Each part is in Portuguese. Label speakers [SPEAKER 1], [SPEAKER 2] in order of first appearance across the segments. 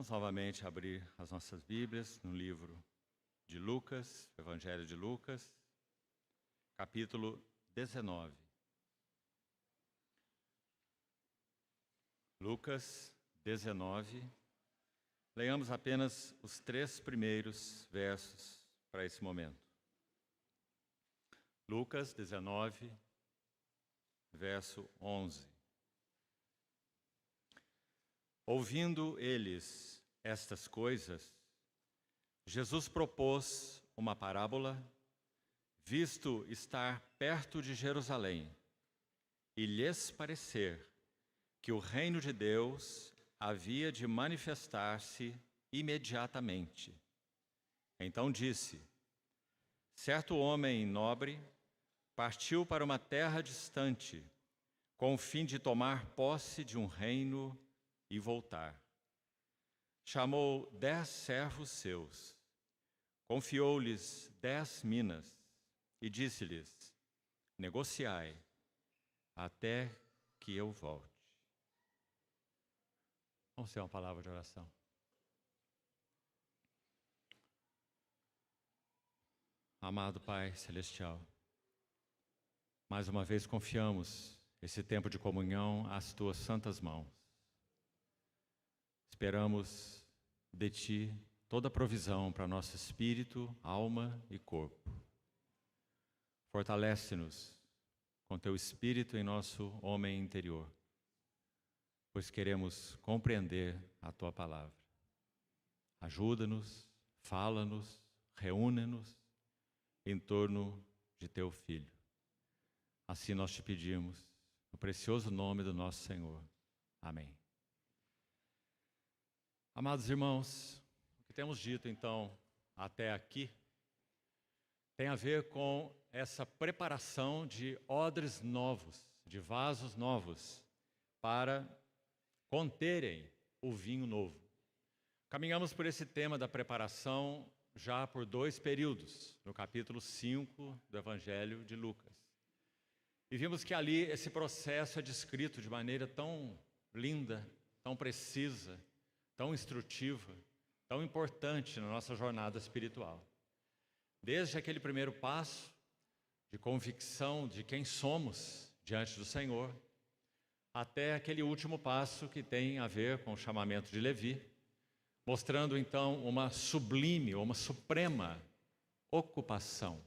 [SPEAKER 1] Vamos novamente abrir as nossas Bíblias no livro de Lucas, Evangelho de Lucas, capítulo 19. Lucas 19. Leiamos apenas os 3 primeiros versos para esse momento. Lucas 19, verso 11. Ouvindo eles estas coisas, Jesus propôs uma parábola, visto estar perto de Jerusalém, e lhes parecer que o reino de Deus havia de manifestar-se imediatamente. Então disse: certo homem nobre partiu para uma terra distante, com o fim de tomar posse de um reino e voltar. Chamou 10 servos seus, confiou-lhes 10 minas e disse-lhes: negociai até que eu volte. Vamos ter uma palavra de oração. Amado Pai Celestial, mais uma vez confiamos esse tempo de comunhão às Tuas santas mãos. Esperamos de Ti toda a provisão para nosso espírito, alma e corpo. Fortalece-nos com Teu Espírito em nosso homem interior, pois queremos compreender a Tua palavra. Ajuda-nos, fala-nos, reúne-nos em torno de Teu Filho. Assim nós Te pedimos, no precioso nome do nosso Senhor. Amém. Amados irmãos, o que temos dito então até aqui tem a ver com essa preparação de odres novos, de vasos novos, para conterem o vinho novo. Caminhamos por esse tema da preparação já por 2 períodos, no capítulo 5 do Evangelho de Lucas. E vimos que ali esse processo é descrito de maneira tão linda, tão precisa, tão instrutiva, tão importante na nossa jornada espiritual. Desde aquele primeiro passo de convicção de quem somos diante do Senhor, até aquele último passo que tem a ver com o chamamento de Levi, mostrando então uma sublime, ou uma suprema ocupação,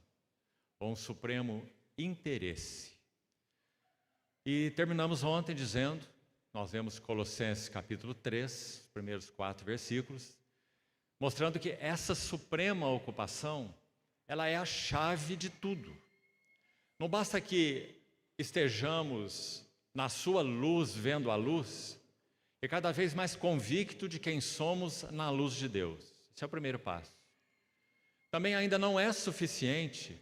[SPEAKER 1] ou um supremo interesse. E terminamos ontem dizendo, nós vemos Colossenses capítulo 3, os primeiros 4 versículos, mostrando que essa suprema ocupação, ela é a chave de tudo. Não basta que estejamos na sua luz, vendo a luz, e cada vez mais convicto de quem somos na luz de Deus. Esse é o primeiro passo. Também ainda não é suficiente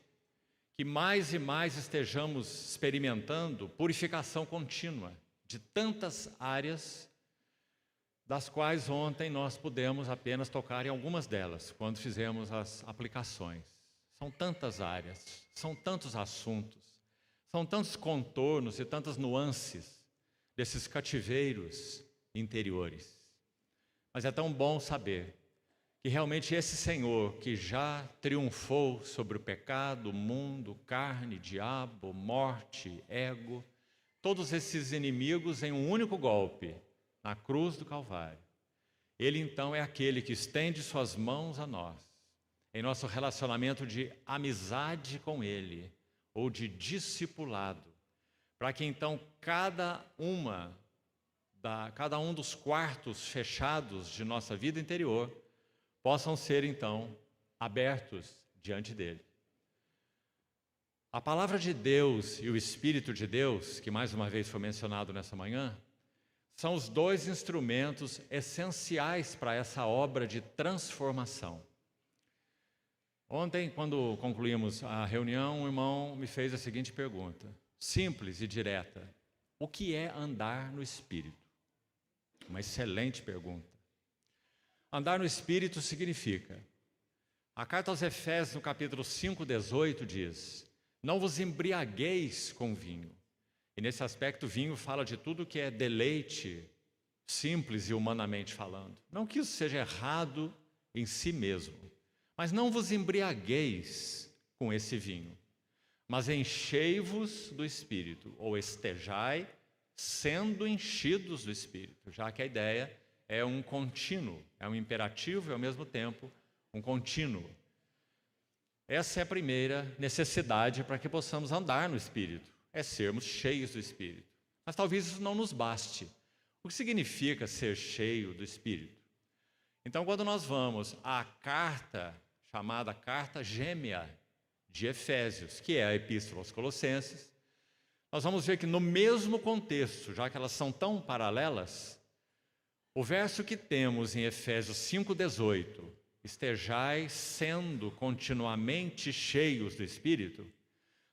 [SPEAKER 1] que mais e mais estejamos experimentando purificação contínua de tantas áreas, das quais ontem nós pudemos apenas tocar em algumas delas, quando fizemos as aplicações. São tantas áreas, são tantos assuntos, são tantos contornos e tantas nuances desses cativeiros interiores. Mas é tão bom saber que realmente esse Senhor que já triunfou sobre o pecado, o mundo, carne, diabo, morte, ego, todos esses inimigos em um único golpe, na cruz do Calvário. Ele então é aquele que estende suas mãos a nós, em nosso relacionamento de amizade com Ele, ou de discipulado, para que então cada um dos quartos fechados de nossa vida interior possam ser então abertos diante dele. A palavra de Deus e o Espírito de Deus, que mais uma vez foi mencionado nessa manhã, são os 2 instrumentos essenciais para essa obra de transformação. Ontem, quando concluímos a reunião, um irmão me fez a seguinte pergunta, simples e direta: o que é andar no Espírito? Uma excelente pergunta. Andar no Espírito significa, a carta aos Efésios, no capítulo 5:18, diz: não vos embriagueis com vinho. E nesse aspecto, vinho fala de tudo que é deleite simples e humanamente falando. Não que isso seja errado em si mesmo, mas não vos embriagueis com esse vinho, mas enchei-vos do Espírito, ou estejai sendo enchidos do Espírito, já que a ideia é um contínuo, é um imperativo e ao mesmo tempo um contínuo. Essa é a primeira necessidade para que possamos andar no Espírito, é sermos cheios do Espírito. Mas talvez isso não nos baste. O que significa ser cheio do Espírito? Então, quando nós vamos à carta, chamada carta gêmea de Efésios, que é a Epístola aos Colossenses, nós vamos ver que no mesmo contexto, já que elas são tão paralelas, o verso que temos em Efésios 5,18, estejais sendo continuamente cheios do Espírito,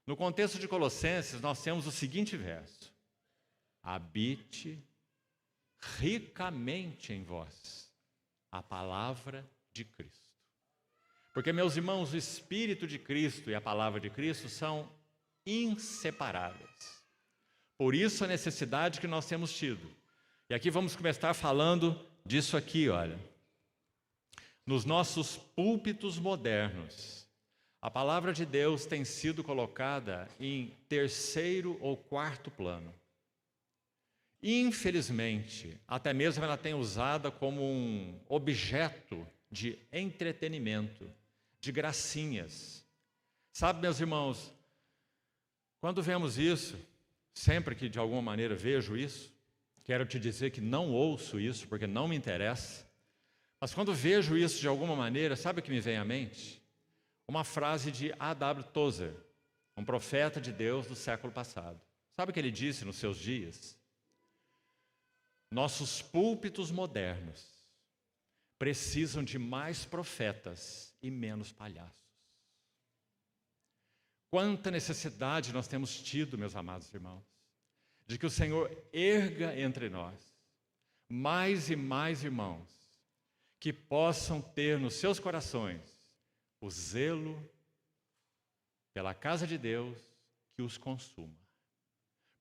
[SPEAKER 1] no contexto de Colossenses nós temos o seguinte verso: habite ricamente em vós a palavra de Cristo. Porque, meus irmãos, o Espírito de Cristo e a palavra de Cristo são inseparáveis. Por isso a necessidade que nós temos tido. E aqui vamos começar falando disso aqui, olha. Nos nossos púlpitos modernos, a palavra de Deus tem sido colocada em terceiro ou quarto plano. Infelizmente, até mesmo ela tem usada como um objeto de entretenimento, de gracinhas. Sabe, meus irmãos, quando vemos isso, sempre que de alguma maneira vejo isso, quero te dizer que não ouço isso porque não me interessa, mas quando vejo isso de alguma maneira, sabe o que me vem à mente? Uma frase de A.W. Tozer, um profeta de Deus do século passado. Sabe o que ele disse nos seus dias? Nossos púlpitos modernos precisam de mais profetas e menos palhaços. Quanta necessidade nós temos tido, meus amados irmãos, de que o Senhor erga entre nós mais e mais irmãos que possam ter nos seus corações o zelo pela casa de Deus que os consuma.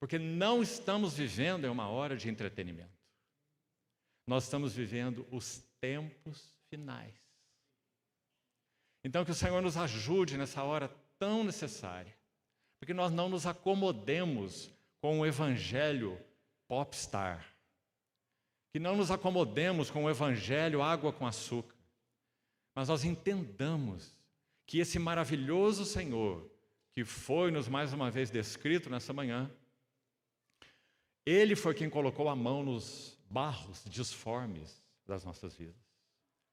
[SPEAKER 1] Porque não estamos vivendo em uma hora de entretenimento. Nós estamos vivendo os tempos finais. Então que o Senhor nos ajude nessa hora tão necessária, porque nós não nos acomodemos com o evangelho popstar, que não nos acomodemos com o evangelho água com açúcar, mas nós entendamos que esse maravilhoso Senhor, que foi-nos mais uma vez descrito nessa manhã, Ele foi quem colocou a mão nos barros disformes das nossas vidas,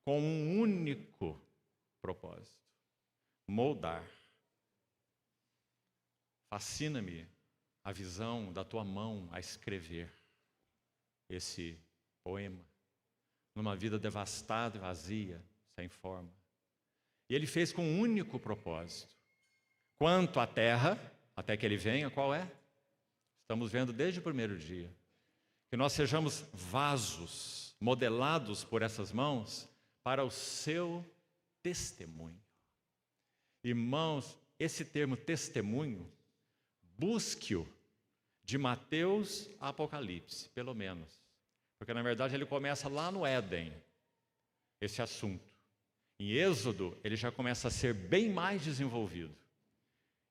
[SPEAKER 1] com um único propósito: moldar. Fascina-me a visão da tua mão a escrever esse poema numa vida devastada e vazia, sem forma. E ele fez com um único propósito. Quanto à terra, até que ele venha, qual é? Estamos vendo desde o primeiro dia. Que nós sejamos vasos modelados por essas mãos para o seu testemunho. Irmãos, esse termo testemunho, busque-o de Mateus a Apocalipse, pelo menos. Porque, na verdade, ele começa lá no Éden, esse assunto. Em Êxodo, ele já começa a ser bem mais desenvolvido.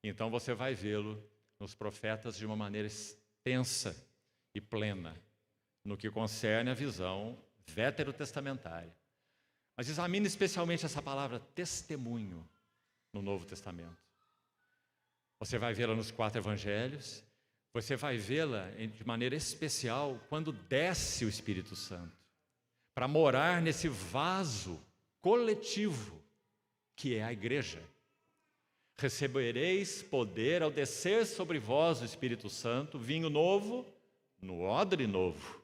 [SPEAKER 1] Então, você vai vê-lo nos profetas de uma maneira extensa e plena, no que concerne a visão veterotestamentária. Mas examine especialmente essa palavra testemunho no Novo Testamento. Você vai vê-la nos 4 evangelhos, você vai vê-la de maneira especial quando desce o Espírito Santo, para morar nesse vaso coletivo que é a igreja. Recebereis poder ao descer sobre vós o Espírito Santo, vinho novo no odre novo,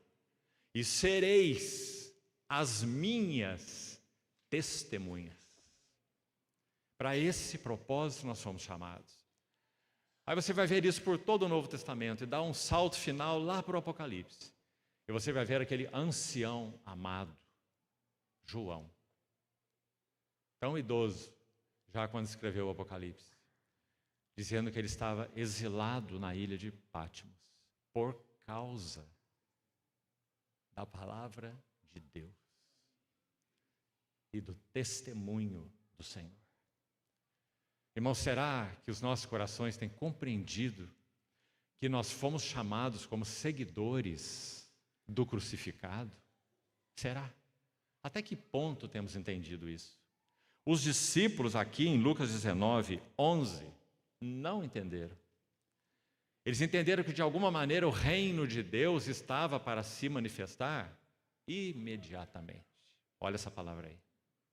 [SPEAKER 1] e sereis as minhas testemunhas. Para esse propósito nós fomos chamados. Aí você vai ver isso por todo o Novo Testamento e dá um salto final lá para o Apocalipse. E você vai ver aquele ancião amado, João, tão idoso, já quando escreveu o Apocalipse, dizendo que ele estava exilado na ilha de Patmos por causa da palavra de Deus e do testemunho do Senhor. Irmão, será que os nossos corações têm compreendido que nós fomos chamados como seguidores do crucificado? Será? Até que ponto temos entendido isso? Os discípulos aqui em Lucas 19, 11, não entenderam. Eles entenderam que de alguma maneira o reino de Deus estava para se manifestar imediatamente. Olha essa palavra aí.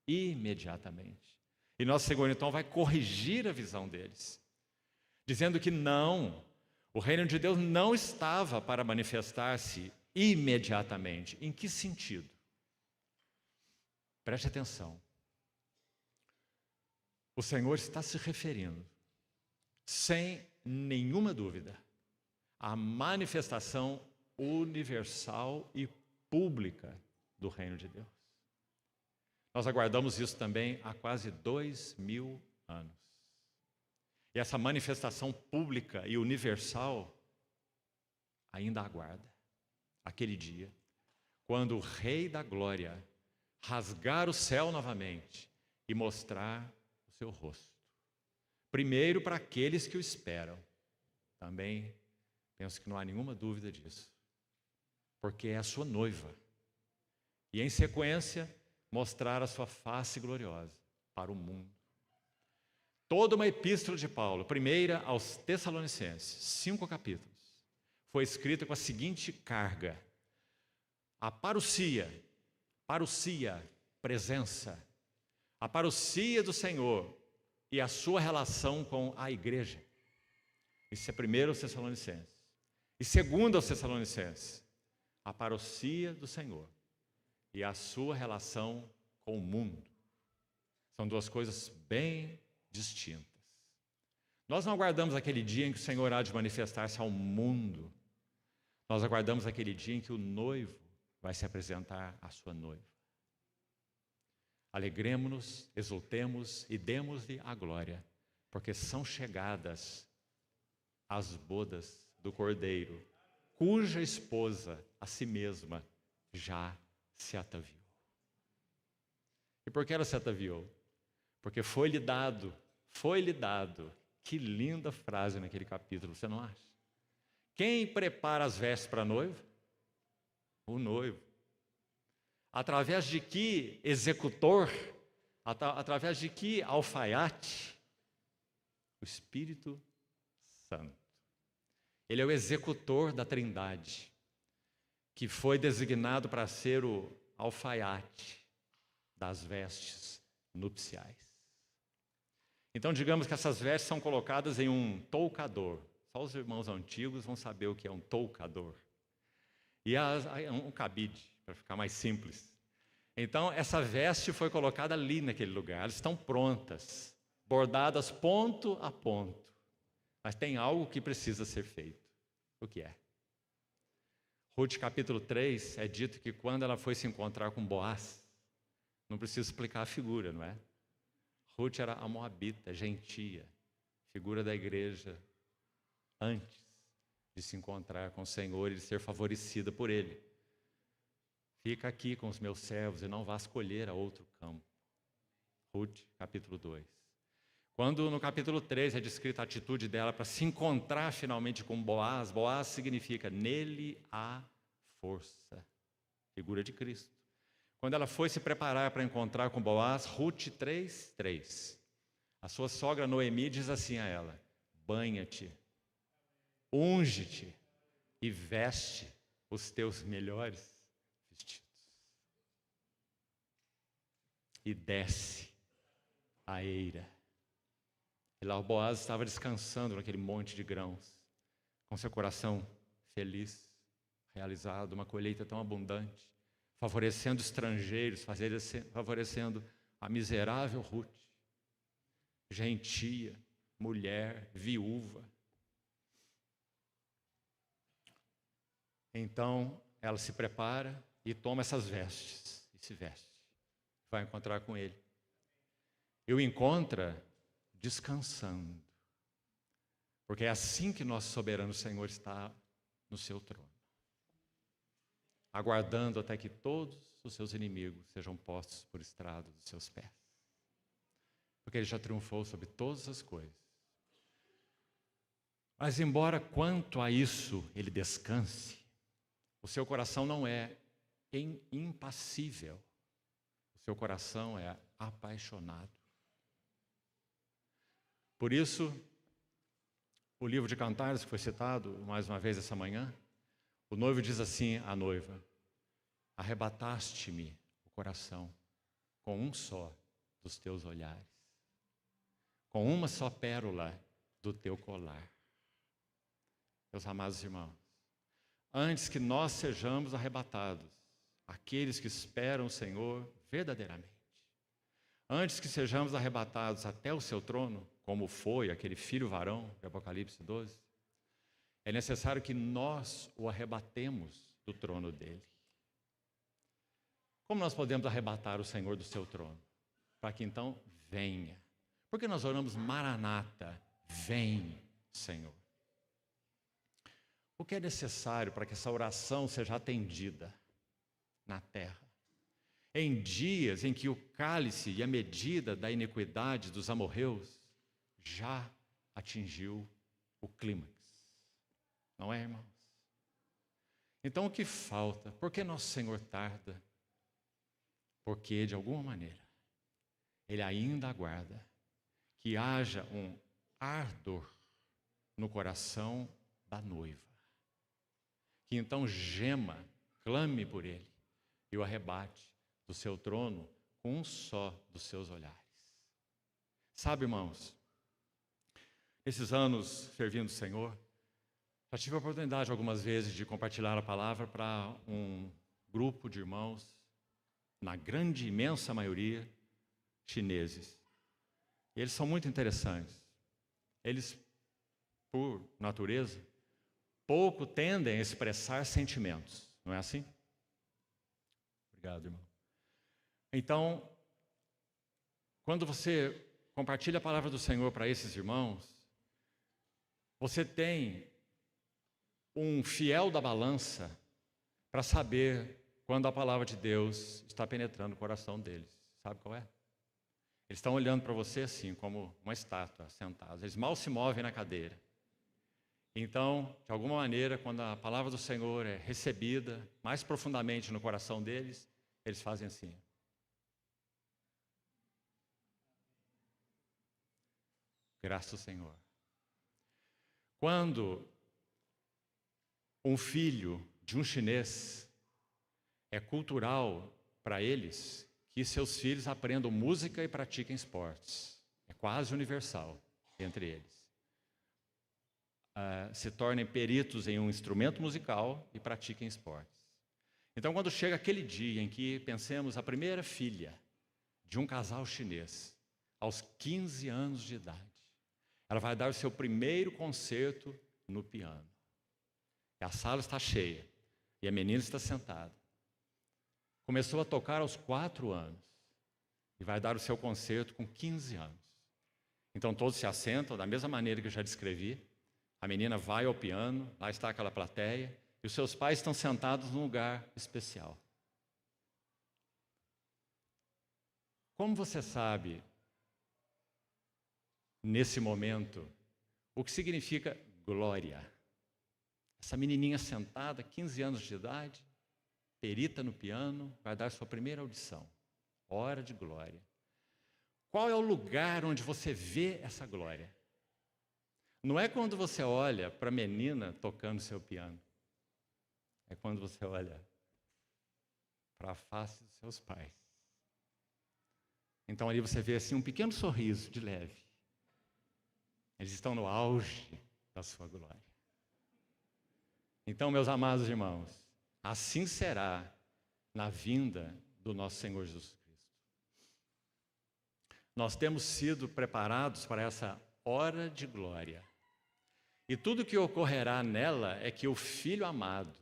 [SPEAKER 1] Imediatamente. E nosso Senhor então vai corrigir a visão deles, dizendo que não, o reino de Deus não estava para manifestar-se imediatamente. Em que sentido? Preste atenção. O Senhor está se referindo, sem nenhuma dúvida, à manifestação universal e pública do reino de Deus. Nós aguardamos isso também há quase 2000 anos. E essa manifestação pública e universal ainda aguarda aquele dia, quando o Rei da Glória rasgar o céu novamente e mostrar o seu rosto. Primeiro para aqueles que o esperam. Também penso que não há nenhuma dúvida disso, porque é a sua noiva. E em sequência, mostrar a sua face gloriosa para o mundo. Toda uma epístola de Paulo, primeira aos Tessalonicenses, 5 capítulos, foi escrita com a seguinte carga: a parousia, presença, a parousia do Senhor e a sua relação com a igreja. Isso é primeiro aos Tessalonicenses. E segundo aos Tessalonicenses, a parousia do Senhor e a sua relação com o mundo. São duas coisas bem distintas. Nós não aguardamos aquele dia em que o Senhor há de manifestar-se ao mundo. Nós aguardamos aquele dia em que o noivo vai se apresentar à sua noiva. Alegremo-nos, exultemos e demos-lhe a glória, porque são chegadas as bodas do Cordeiro, cuja esposa, a si mesma, já se ataviou. E por que ela se ataviou? Porque foi-lhe dado, que linda frase naquele capítulo, você não acha? Quem prepara as vestes para a noiva? O noivo. Através de que executor? Através de que alfaiate? O Espírito Santo. Ele é o executor da Trindade, que foi designado para ser o alfaiate das vestes nupciais. Então, digamos que essas vestes são colocadas em um toucador. Só os irmãos antigos vão saber o que é um toucador. E um cabide, para ficar mais simples. Então, essa veste foi colocada ali naquele lugar. Elas estão prontas, bordadas ponto a ponto. Mas tem algo que precisa ser feito. O que é? Ruth capítulo 3 é dito que quando ela foi se encontrar com Boaz, não preciso explicar a figura, não é? Ruth era a moabita, gentia, figura da igreja, antes de se encontrar com o Senhor e de ser favorecida por Ele. Fica aqui com os meus servos e não vá escolher a outro campo. Ruth, capítulo 2. Quando no capítulo 3 é descrita a atitude dela para se encontrar finalmente com Boaz, Boaz significa nele há força, figura de Cristo. Quando ela foi se preparar para encontrar com Boaz, Ruth 3:3. A sua sogra Noemi diz assim a ela: banha-te, unge-te e veste os teus melhores vestidos. E desce a eira. E lá o Boaz estava descansando naquele monte de grãos, com seu coração feliz, realizado, uma colheita tão abundante, favorecendo estrangeiros, favorecendo a miserável Ruth, gentia, mulher, viúva. Então, ela se prepara e toma essas vestes, e se veste. Vai encontrar com ele. E o encontra descansando. Porque é assim que nosso soberano Senhor está no seu trono. aguardando até que todos os seus inimigos sejam postos por estrado dos seus pés. Porque ele já triunfou sobre todas as coisas. Mas embora quanto a isso ele descanse, o seu coração não é impassível. O seu coração é apaixonado. Por isso, o livro de Cantares, que foi citado mais uma vez essa manhã, o noivo diz assim à noiva: arrebataste-me o coração com um só dos teus olhares, com uma só pérola do teu colar. Meus amados irmãos, antes que nós sejamos arrebatados, aqueles que esperam o Senhor verdadeiramente, antes que sejamos arrebatados até o seu trono, como foi aquele filho varão de Apocalipse 12, é necessário que nós o arrebatemos do trono dele. Como nós podemos arrebatar o Senhor do seu trono? Para que então venha. Porque nós oramos Maranata, vem, Senhor. O que é necessário para que essa oração seja atendida na terra? Em dias em que o cálice e a medida da iniquidade dos amorreus já atingiu o clímax. Não é, irmãos? Então o que falta? Por que nosso Senhor tarda? Porque, de alguma maneira, Ele ainda aguarda que haja um ardor no coração da noiva. Que então gema, clame por Ele e o arrebate do seu trono com um só dos seus olhares. Sabe, irmãos, esses anos servindo o Senhor, já tive a oportunidade algumas vezes de compartilhar a palavra para um grupo de irmãos, na grande, imensa maioria, chineses. E eles são muito interessantes. Eles, por natureza, pouco tendem a expressar sentimentos. Não é assim? Obrigado, irmão. Então, quando você compartilha a palavra do Senhor para esses irmãos, você tem um fiel da balança para saber quando a palavra de Deus está penetrando o coração deles. Sabe qual é? Eles estão olhando para você assim, como uma estátua, sentados. Eles mal se movem na cadeira. Então, de alguma maneira, quando a palavra do Senhor é recebida mais profundamente no coração deles, eles fazem assim. Graças ao Senhor. Quando um filho de um chinês, é cultural para eles que seus filhos aprendam música e pratiquem esportes. É quase universal entre eles. Se tornem peritos em um instrumento musical e pratiquem esportes. Então, quando chega aquele dia em que pensemos a primeira filha de um casal chinês, aos 15 anos de idade, ela vai dar o seu primeiro concerto no piano. E a sala está cheia e a menina está sentada. Começou a tocar aos 4 anos e vai dar o seu concerto com 15 anos. Então todos se assentam da mesma maneira que eu já descrevi. A menina vai ao piano, lá está aquela plateia, e os seus pais estão sentados num lugar especial. Como você sabe, nesse momento, o que significa glória? Essa menininha sentada, 15 anos de idade, perita no piano, vai dar sua primeira audição. Hora de glória. Qual é o lugar onde você vê essa glória? Não é quando você olha para a menina tocando seu piano. É quando você olha para a face dos seus pais. Então ali você vê assim um pequeno sorriso de leve. Eles estão no auge da sua glória. Então, meus amados irmãos, assim será na vinda do nosso Senhor Jesus Cristo. Nós temos sido preparados para essa hora de glória. E tudo que ocorrerá nela é que o Filho amado,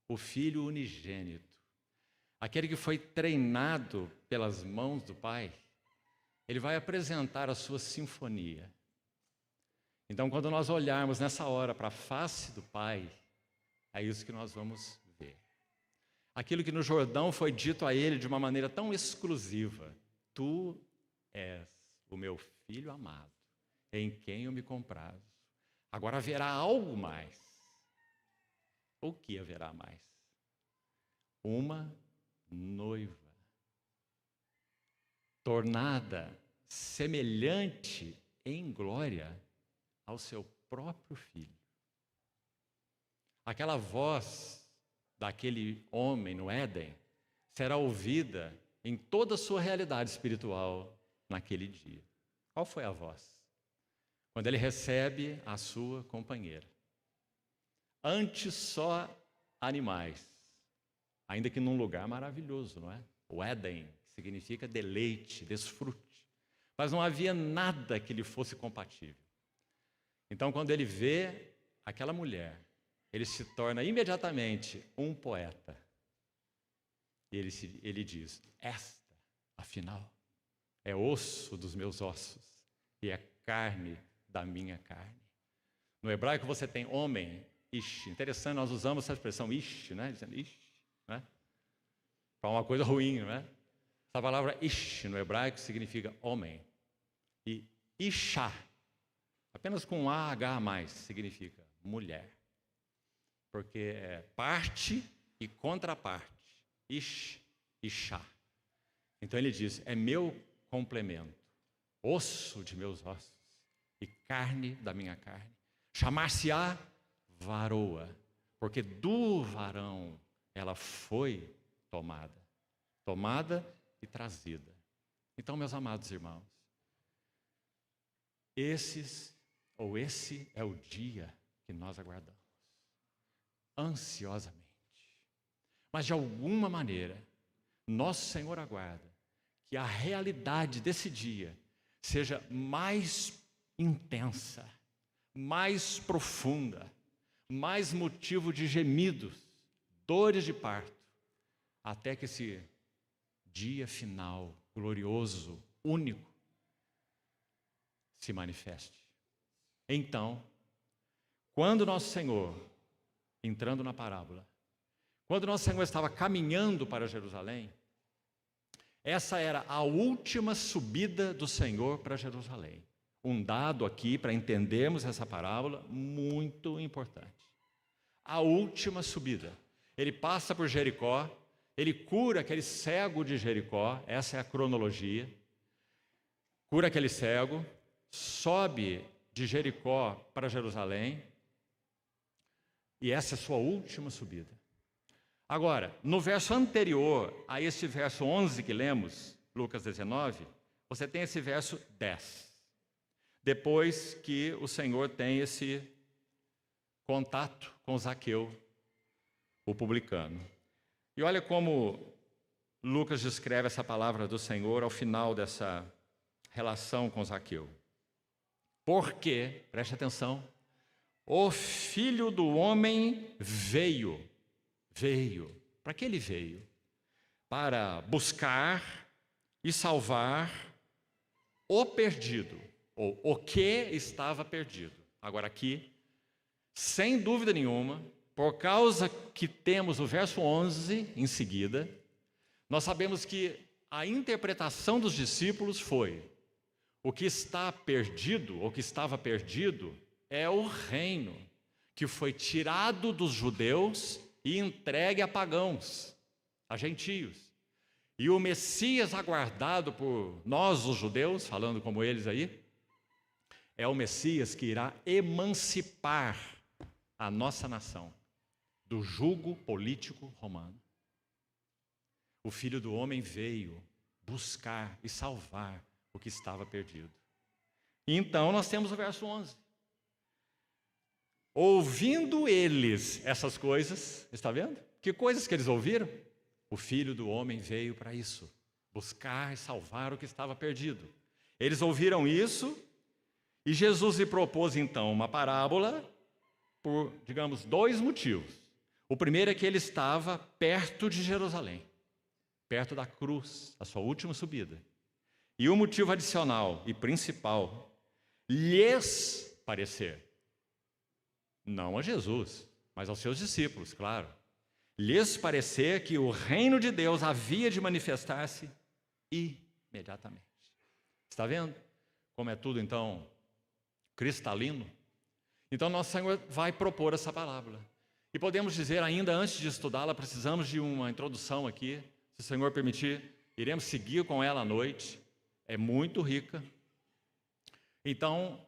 [SPEAKER 1] o Filho unigênito, aquele que foi treinado pelas mãos do Pai, ele vai apresentar a sua sinfonia. Então, quando nós olharmos nessa hora para a face do Pai, é isso que nós vamos ver. Aquilo que no Jordão foi dito a ele de uma maneira tão exclusiva: tu és o meu filho amado, em quem eu me comprazo. Agora haverá algo mais. O que haverá mais? Uma noiva, tornada semelhante em glória ao seu próprio filho. Aquela voz daquele homem no Éden será ouvida em toda a sua realidade espiritual naquele dia. Qual foi a voz? Quando ele recebe a sua companheira. Antes só animais, ainda que num lugar maravilhoso, não é? O Éden significa deleite, desfrute. Mas não havia nada que lhe fosse compatível. Então, quando ele vê aquela mulher, ele se torna imediatamente um poeta. E ele diz: esta, afinal, é osso dos meus ossos e é carne da minha carne. No hebraico você tem homem, ish. Interessante, nós usamos essa expressão ish, né? Dizendo ish, né? Para uma coisa ruim, não é? Essa palavra ish no hebraico significa homem. E isha, apenas com um AH a mais, significa mulher. Porque é parte e contraparte. Ish, isha. Então ele diz: é meu complemento, osso de meus ossos e carne da minha carne. Chamar-se-á varoa, porque do varão ela foi tomada e trazida. Então, meus amados irmãos, esse é o dia que nós aguardamos, ansiosamente. Mas de alguma maneira, nosso Senhor aguarda que a realidade desse dia seja mais intensa, mais profunda, mais motivo de gemidos, dores de parto, até que esse dia final, glorioso, único, se manifeste. Então, quando nosso Senhor, entrando na parábola, quando nosso Senhor estava caminhando para Jerusalém, essa era a última subida do Senhor para Jerusalém. Um dado aqui para entendermos essa parábola muito importante. A última subida. Ele passa por Jericó, ele cura aquele cego de Jericó, essa é a cronologia. Cura aquele cego, sobe de Jericó para Jerusalém, e essa é a sua última subida. Agora, no verso anterior a esse verso 11 que lemos, Lucas 19, você tem esse verso 10. Depois que o Senhor tem esse contato com Zaqueu, o publicano. E olha como Lucas descreve essa palavra do Senhor ao final dessa relação com Zaqueu. Porque, preste atenção, o Filho do Homem veio. Para que ele veio? Para buscar e salvar o perdido, ou o que estava perdido. Agora aqui, sem dúvida nenhuma, por causa que temos o verso 11 em seguida, nós sabemos que a interpretação dos discípulos foi: o que está perdido, ou que estava perdido, é o reino que foi tirado dos judeus e entregue a pagãos, a gentios. E o Messias aguardado por nós, os judeus, falando como eles aí, é o Messias que irá emancipar a nossa nação do jugo político romano. O Filho do Homem veio buscar e salvar o que estava perdido. E então nós temos o verso 11. Ouvindo eles essas coisas, está vendo? Que coisas que eles ouviram? O Filho do Homem veio para isso, buscar e salvar o que estava perdido. Eles ouviram isso e Jesus lhe propôs então uma parábola por, digamos, dois motivos. O primeiro é que ele estava perto de Jerusalém, perto da cruz, a sua última subida. E o motivo adicional e principal, lhes parecer, não a Jesus, mas aos seus discípulos, claro, lhes parecer que o reino de Deus havia de manifestar-se imediatamente. Está vendo como é tudo, então, cristalino? Então, nosso Senhor vai propor essa parábola. E podemos dizer, ainda antes de estudá-la, precisamos de uma introdução aqui. Se o Senhor permitir, iremos seguir com ela à noite. É muito rica. Então,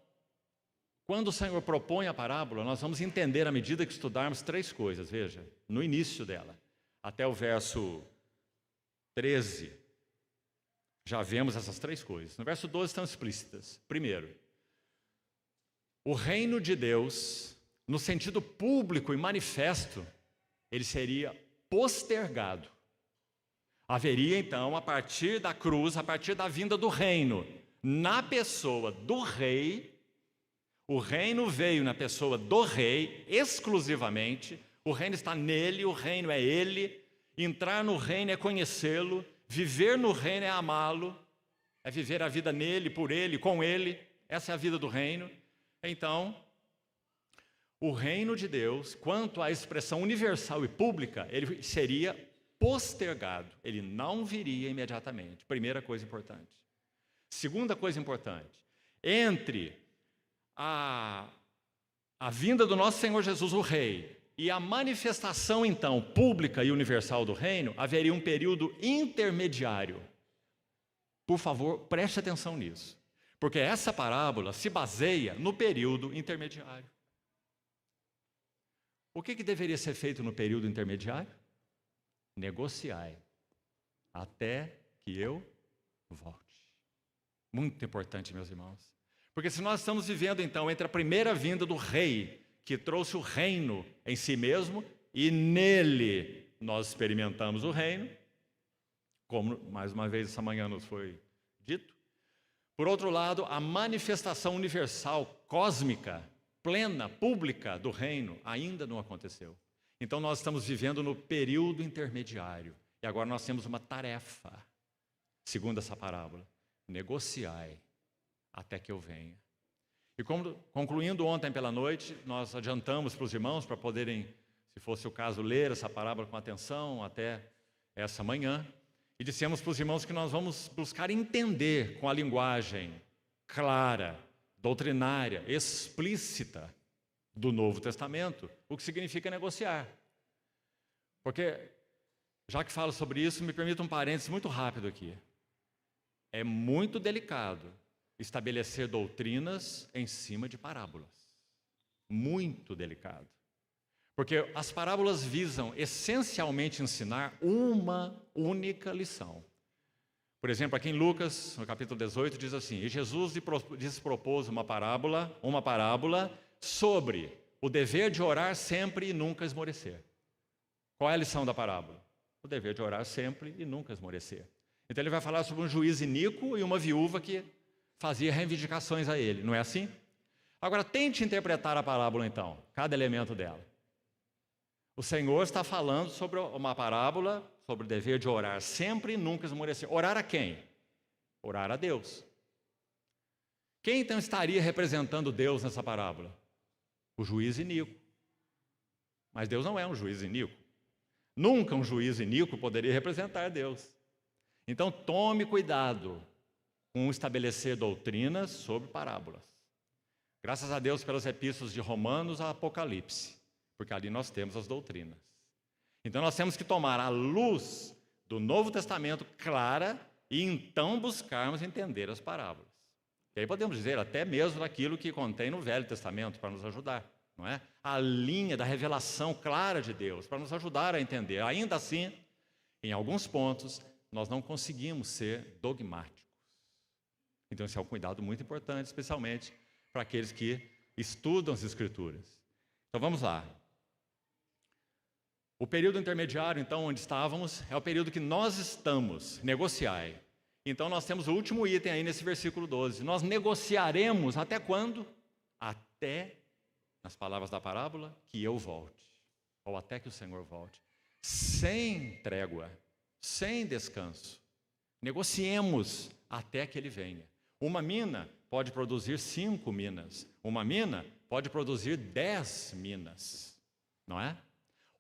[SPEAKER 1] quando o Senhor propõe a parábola, nós vamos entender, à medida que estudarmos, três coisas. Veja, no início dela, até o verso 13, já vemos essas três coisas. No verso 12 estão explícitas. Primeiro, o reino de Deus, no sentido público e manifesto, ele seria postergado. Haveria, então, a partir da cruz, a partir da vinda do reino, na pessoa do rei, o reino veio na pessoa do rei, exclusivamente, o reino está nele, o reino é ele, entrar no reino é conhecê-lo, viver no reino é amá-lo, é viver a vida nele, por ele, com ele, essa é a vida do reino. Então, o reino de Deus, quanto à expressão universal e pública, ele seria postergado, ele não viria imediatamente. Primeira coisa importante. Segunda coisa importante, entre a vinda do nosso Senhor Jesus, o Rei, e a manifestação, então, pública e universal do reino, haveria um período intermediário. Por favor, preste atenção nisso, porque essa parábola se baseia no período intermediário. O que deveria ser feito no período intermediário? Negociai até que eu volte. Muito importante, meus irmãos. Porque se nós estamos vivendo, então, entre a primeira vinda do rei, que trouxe o reino em si mesmo, e nele nós experimentamos o reino, como mais uma vez essa manhã nos foi dito. Por outro lado, a manifestação universal, cósmica, plena, pública do reino, ainda não aconteceu. Então nós estamos vivendo no período intermediário. E agora nós temos uma tarefa, segundo essa parábola: negociai até que eu venha. E concluindo ontem pela noite, nós adiantamos para os irmãos para poderem, se fosse o caso, ler essa parábola com atenção até essa manhã. E dissemos para os irmãos que nós vamos buscar entender com a linguagem clara, doutrinária, explícita do Novo Testamento, o que significa negociar. Porque, já que falo sobre isso, me permita um parênteses muito rápido aqui. É muito delicado estabelecer doutrinas em cima de parábolas. Muito delicado. Porque as parábolas visam essencialmente ensinar uma única lição. Por exemplo, aqui em Lucas, no capítulo 18, diz assim: e Jesus lhes propôs uma parábola sobre o dever de orar sempre e nunca esmorecer. Qual é a lição da parábola? O dever de orar sempre e nunca esmorecer. Então ele vai falar sobre um juiz iníquo e uma viúva que fazia reivindicações a ele, não é assim? Agora tente interpretar a parábola então, cada elemento dela. O Senhor está falando sobre uma parábola sobre o dever de orar sempre e nunca esmorecer. Orar a quem? Orar a Deus. Quem então estaria representando Deus nessa parábola? O juiz iníquo. Mas Deus não é um juiz iníquo. Nunca um juiz iníquo poderia representar Deus. Então tome cuidado com estabelecer doutrinas sobre parábolas. Graças a Deus pelas epístolas de Romanos a Apocalipse, porque ali nós temos as doutrinas. Então nós temos que tomar a luz do Novo Testamento clara e então buscarmos entender as parábolas. E aí podemos dizer até mesmo aquilo que contém no Velho Testamento para nos ajudar, não é? A linha da revelação clara de Deus para nos ajudar a entender. Ainda assim, em alguns pontos, nós não conseguimos ser dogmáticos. Então esse é um cuidado muito importante, especialmente para aqueles que estudam as Escrituras. Então vamos lá. O período intermediário, então, onde estávamos, é o período que nós estamos, negociai. Então nós temos o último item aí nesse versículo 12. Nós negociaremos até quando? Até, nas palavras da parábola, que eu volte. Ou até que o Senhor volte. Sem trégua, sem descanso. Negociemos até que Ele venha. Uma mina pode produzir 5 minas. Uma mina pode produzir 10 minas. Não é?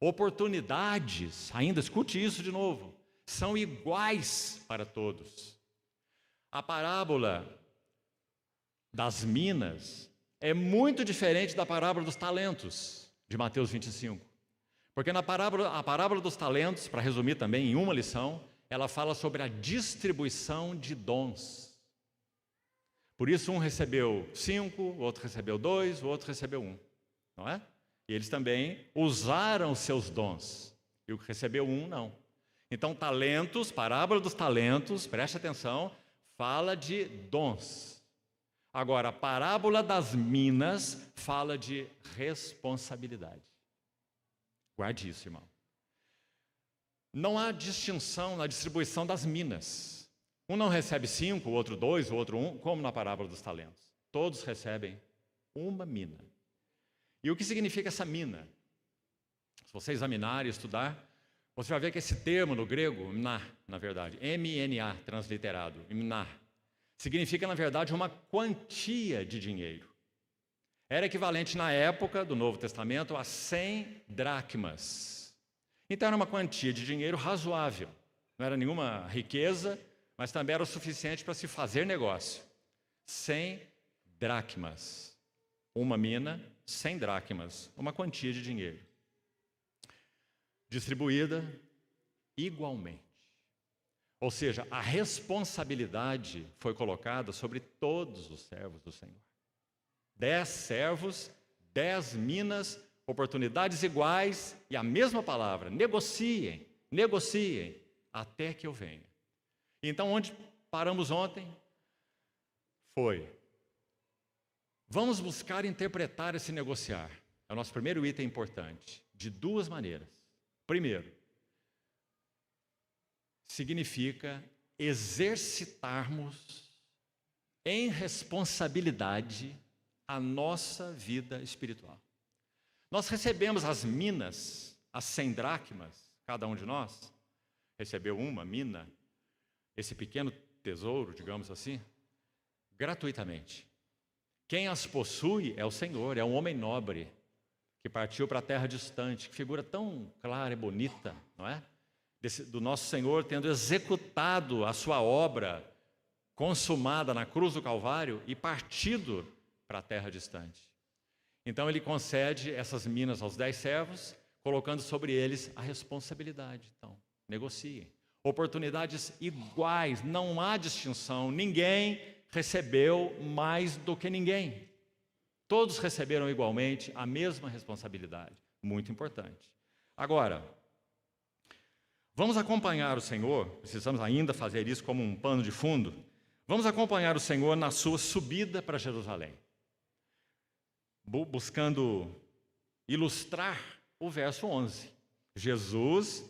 [SPEAKER 1] oportunidades, ainda escute isso de novo, são iguais para todos. A parábola das minas é muito diferente da parábola dos talentos, de Mateus 25. Porque a parábola dos talentos, para resumir também em uma lição, ela fala sobre a distribuição de dons. Por isso um recebeu 5, o outro recebeu 2, o outro recebeu 1, não é? E eles também usaram os seus dons, e o que recebeu 1 não. Então talentos, parábola dos talentos, preste atenção, fala de dons. Agora, a parábola das minas fala de responsabilidade. Guarde isso, irmão. Não há distinção na distribuição das minas. Um não recebe 5, o outro 2, o outro 1, como na parábola dos talentos. Todos recebem uma mina. E o que significa essa mina? Se você examinar e estudar, você vai ver que esse termo no grego, mná, na verdade, M-N-A, transliterado, mná, significa, na verdade, uma quantia de dinheiro. Era equivalente, na época do Novo Testamento, a 100 dracmas. Então, era uma quantia de dinheiro razoável. Não era nenhuma riqueza, mas também era o suficiente para se fazer negócio. 100 dracmas. Uma mina, 100 dracmas. Uma quantia de dinheiro. Distribuída igualmente. Ou seja, a responsabilidade foi colocada sobre todos os servos do Senhor. 10 servos, 10 minas, oportunidades iguais e a mesma palavra, negociem, negociem, até que eu venha. Então, onde paramos ontem? Vamos buscar interpretar esse negociar. É o nosso primeiro item importante, de 2 maneiras. Primeiro, significa exercitarmos em responsabilidade a nossa vida espiritual. Nós recebemos as minas, as 100 dracmas, cada um de nós recebeu uma mina, esse pequeno tesouro, digamos assim, gratuitamente. Quem as possui é o Senhor, é um homem nobre, que partiu para a terra distante, que figura tão clara e bonita, não é? Do nosso Senhor tendo executado a sua obra consumada na cruz do Calvário e partido para a terra distante. Então ele concede essas minas aos 10 servos, colocando sobre eles a responsabilidade. Então, negociem. Oportunidades iguais, não há distinção, ninguém recebeu mais do que ninguém. Todos receberam igualmente a mesma responsabilidade, muito importante. Agora, vamos acompanhar o Senhor, precisamos ainda fazer isso como um pano de fundo, vamos acompanhar o Senhor na sua subida para Jerusalém, buscando ilustrar o verso 11. Jesus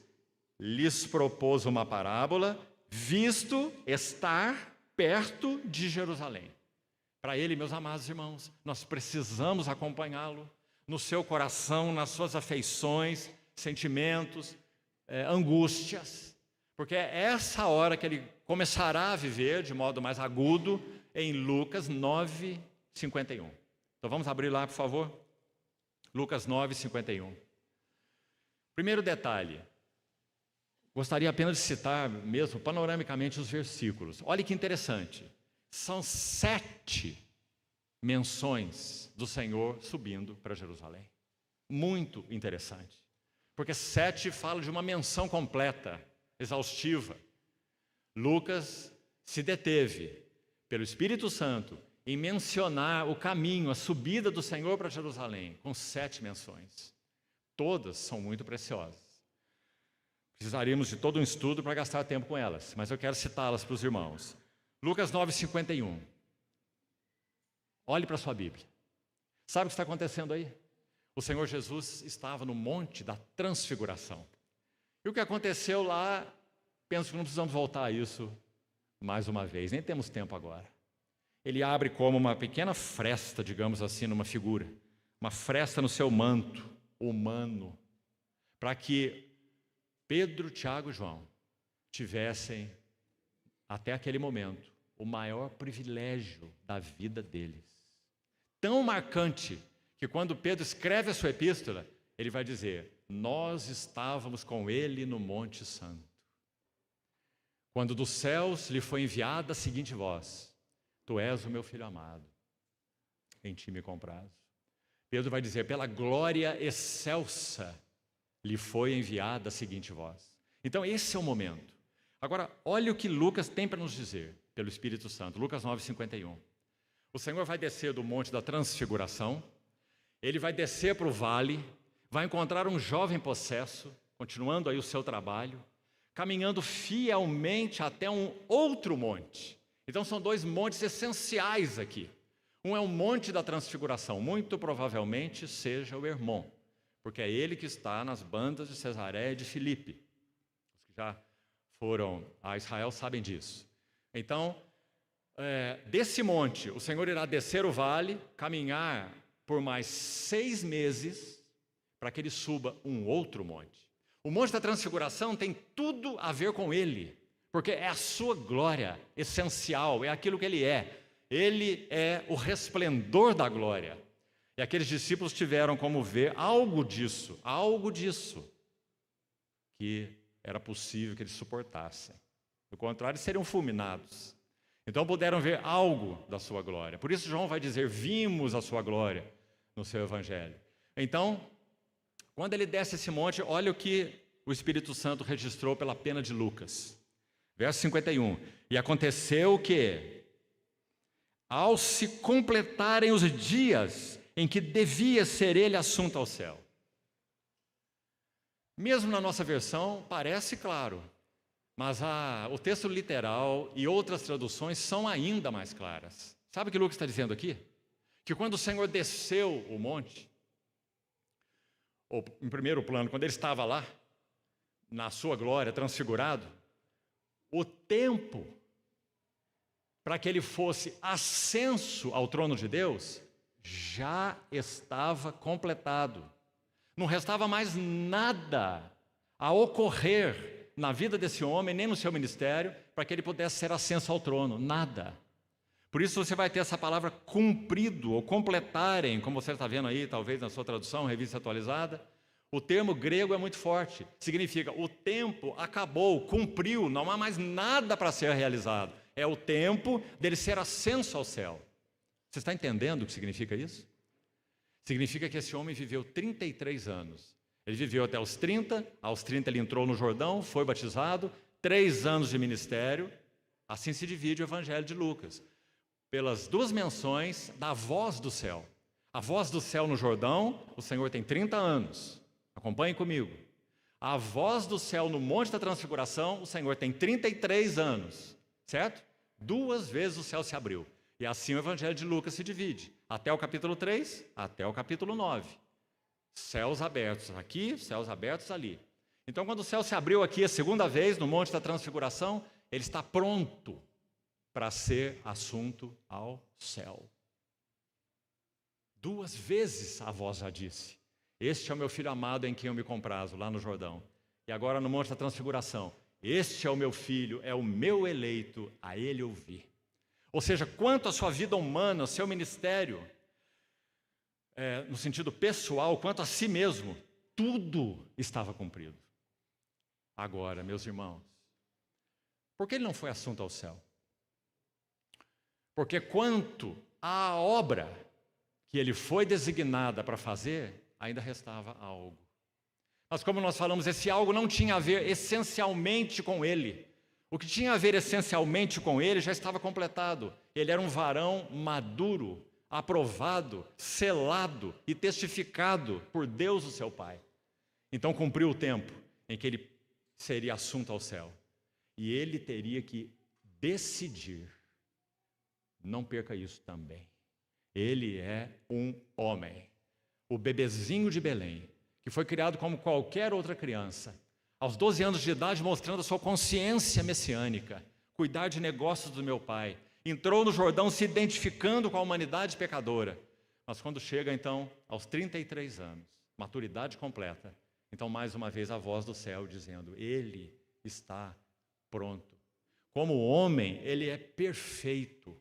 [SPEAKER 1] lhes propôs uma parábola, visto estar perto de Jerusalém. Para ele, meus amados irmãos, nós precisamos acompanhá-lo no seu coração, nas suas afeições, sentimentos, angústias, porque é essa hora que ele começará a viver de modo mais agudo em Lucas 9:51. Então vamos abrir lá, por favor. Lucas 9:51. Primeiro detalhe. Gostaria apenas de citar mesmo panoramicamente os versículos. Olha que interessante. São 7 menções do Senhor subindo para Jerusalém. Muito interessante. Porque 7 fala de uma menção completa, exaustiva. Lucas se deteve, pelo Espírito Santo, em mencionar o caminho, a subida do Senhor para Jerusalém, com 7 menções. Todas são muito preciosas. Precisaríamos de todo um estudo para gastar tempo com elas, mas eu quero citá-las para os irmãos. Lucas 9:51. Olhe para a sua Bíblia. Sabe o que está acontecendo aí? O Senhor Jesus estava no Monte da Transfiguração. E o que aconteceu lá, penso que não precisamos voltar a isso mais uma vez, nem temos tempo agora. Ele abre como uma pequena fresta, digamos assim, numa figura, uma fresta no seu manto humano, para que Pedro, Tiago e João tivessem, até aquele momento, o maior privilégio da vida deles. Tão marcante que quando Pedro escreve a sua epístola, ele vai dizer: nós estávamos com ele no Monte Santo, quando dos céus lhe foi enviada a seguinte voz: Tu és o meu filho amado, em ti me comprazo. Pedro vai dizer: pela glória excelsa lhe foi enviada a seguinte voz. Então esse é o momento. Agora, olha o que Lucas tem para nos dizer, pelo Espírito Santo. Lucas 9:51. O Senhor vai descer do Monte da Transfiguração, ele vai descer para o vale, vai encontrar um jovem possesso, continuando aí o seu trabalho, caminhando fielmente até um outro monte. Então são dois montes essenciais aqui. Um é o Monte da Transfiguração, muito provavelmente seja o Hermon, porque é ele que está nas bandas de Cesareia e de Filipe. Os que já foram a Israel sabem disso. Então, desse monte, o Senhor irá descer o vale, caminhar por mais 6 meses, para que ele suba um outro monte. O Monte da Transfiguração tem tudo a ver com ele, porque é a sua glória essencial, é aquilo que ele é. Ele é o resplendor da glória. E aqueles discípulos tiveram como ver algo disso, que era possível que eles suportassem. Do contrário, seriam fulminados. Então puderam ver algo da sua glória. Por isso João vai dizer: vimos a sua glória no seu evangelho. Então, quando ele desce esse monte, olha o que o Espírito Santo registrou pela pena de Lucas. Verso 51. E aconteceu que, ao se completarem os dias em que devia ser ele assunto ao céu. Mesmo na nossa versão, parece claro, mas o texto literal e outras traduções são ainda mais claras. Sabe o que Lucas está dizendo aqui? Que quando o Senhor desceu o monte, ou em primeiro plano, quando ele estava lá, na sua glória, transfigurado, o tempo para que ele fosse ascenso ao trono de Deus já estava completado. Não restava mais nada a ocorrer na vida desse homem, nem no seu ministério, para que ele pudesse ser ascenso ao trono. Nada. Por isso você vai ter essa palavra cumprido, ou completarem, como você está vendo aí, talvez na sua tradução, revista atualizada. O termo grego é muito forte. Significa: o tempo acabou, cumpriu, não há mais nada para ser realizado. É o tempo dele ser ascenso ao céu. Você está entendendo o que significa isso? Significa que esse homem viveu 33 anos. Ele viveu até os 30, aos 30 ele entrou no Jordão, foi batizado, 3 anos de ministério. Assim se divide o Evangelho de Lucas, pelas 2 menções da voz do céu. A voz do céu no Jordão, o Senhor tem 30 anos. Acompanhem comigo. A voz do céu no Monte da Transfiguração, o Senhor tem 33 anos. Certo? 2 vezes o céu se abriu. E assim o Evangelho de Lucas se divide. Até o capítulo 3, até o capítulo 9. Céus abertos aqui, céus abertos ali. Então, quando o céu se abriu aqui a segunda vez, no Monte da Transfiguração, ele está pronto para ser assunto ao céu. 2 vezes a voz já disse: este é o meu filho amado em quem eu me comprazo, lá no Jordão. E agora no Monte da Transfiguração: este é o meu filho, é o meu eleito, a ele ouvi. Ou seja, quanto à sua vida humana, ao seu ministério, no sentido pessoal, quanto a si mesmo, tudo estava cumprido. Agora, meus irmãos, por que ele não foi assunto ao céu? Porque quanto à obra que ele foi designada para fazer, ainda restava algo. Mas como nós falamos, esse algo não tinha a ver essencialmente com ele. O que tinha a ver essencialmente com ele já estava completado. Ele era um varão maduro, aprovado, selado e testificado por Deus, o seu Pai. Então cumpriu o tempo em que ele seria assunto ao céu. E ele teria que decidir. Não perca isso também. Ele é um homem. O bebezinho de Belém, que foi criado como qualquer outra criança, aos 12 anos de idade, mostrando a sua consciência messiânica, cuidar de negócios do meu pai. Entrou no Jordão se identificando com a humanidade pecadora. Mas quando chega, então, aos 33 anos, maturidade completa, então, mais uma vez, a voz do céu dizendo: ele está pronto. Como homem, ele é perfeito.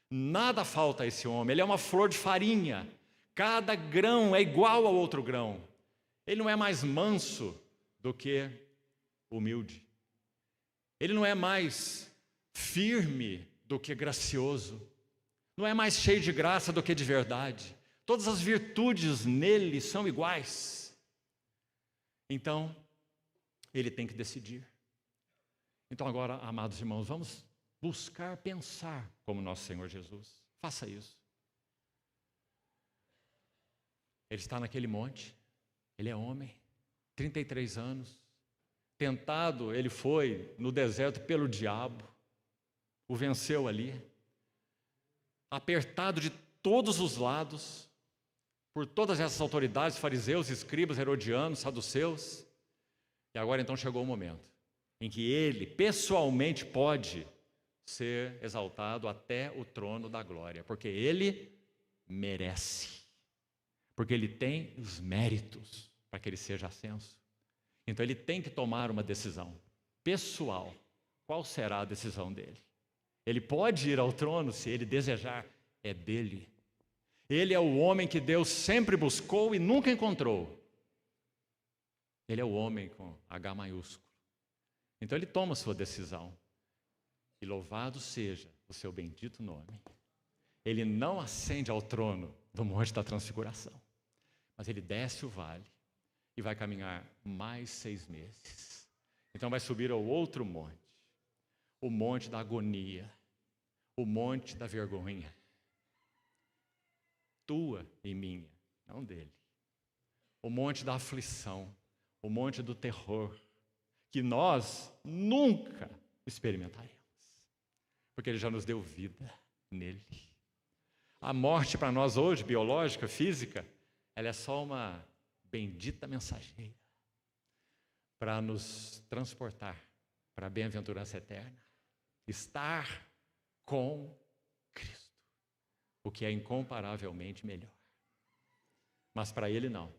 [SPEAKER 1] Nada falta a esse homem. Ele é uma flor de farinha. Cada grão é igual ao outro grão. Ele não é mais manso do que humilde. Ele não é mais firme do que gracioso. Não é mais cheio de graça do que de verdade. Todas as virtudes nele são iguais. Então, ele tem que decidir. Então agora, amados irmãos, vamos buscar pensar como nosso Senhor Jesus. Faça isso. Ele está naquele monte, ele é homem, 33 anos. Tentado ele foi no deserto pelo diabo, o venceu ali. Apertado de todos os lados, por todas essas autoridades, fariseus, escribas, herodianos, saduceus. E agora então chegou o momento em que ele pessoalmente pode ser exaltado até o trono da glória, porque ele merece, porque ele tem os méritos para que ele seja ascenso. Então ele tem que tomar uma decisão pessoal. Qual será a decisão dele? Ele pode ir ao trono se ele desejar, é dele. Ele é o homem que Deus sempre buscou e nunca encontrou. Ele é o homem com H maiúsculo. Então ele toma a sua decisão. E louvado seja o seu bendito nome. Ele não ascende ao trono do Monte da Transfiguração, mas ele desce o vale e vai caminhar mais 6 meses. Então vai subir ao outro monte, o monte da agonia, o monte da vergonha. Tua e minha, não dele. O monte da aflição, o monte do terror, que nós nunca experimentaremos, porque ele já nos deu vida nele. A morte para nós hoje, biológica, física, ela é só uma bendita mensageira para nos transportar para a bem-aventurança eterna, estar com Cristo, o que é incomparavelmente melhor. Mas para ele não.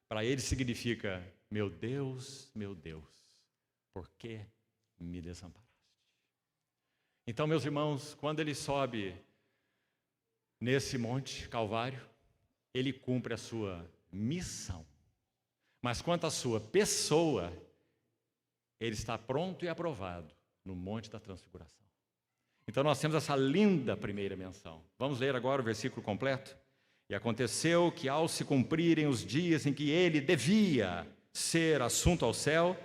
[SPEAKER 1] Para ele significa: meu Deus, por que me desamparaste? Então, meus irmãos, quando ele sobe nesse monte Calvário, ele cumpre a sua missão. Mas quanto à sua pessoa, ele está pronto e aprovado no Monte da Transfiguração. Então nós temos essa linda primeira menção. Vamos ler agora o versículo completo? E aconteceu que, ao se cumprirem os dias em que ele devia ser assunto ao céu,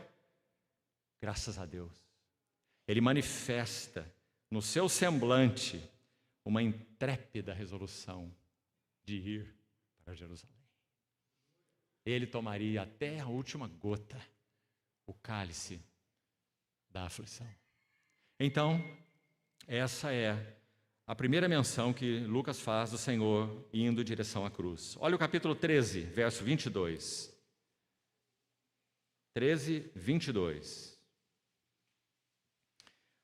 [SPEAKER 1] graças a Deus, ele manifesta no seu semblante uma intrépida resolução de ir para Jerusalém. Ele tomaria até a última gota o cálice da aflição. Então, essa é a primeira menção que Lucas faz do Senhor indo em direção à cruz. Olha o capítulo 13, verso 22. 13, 22.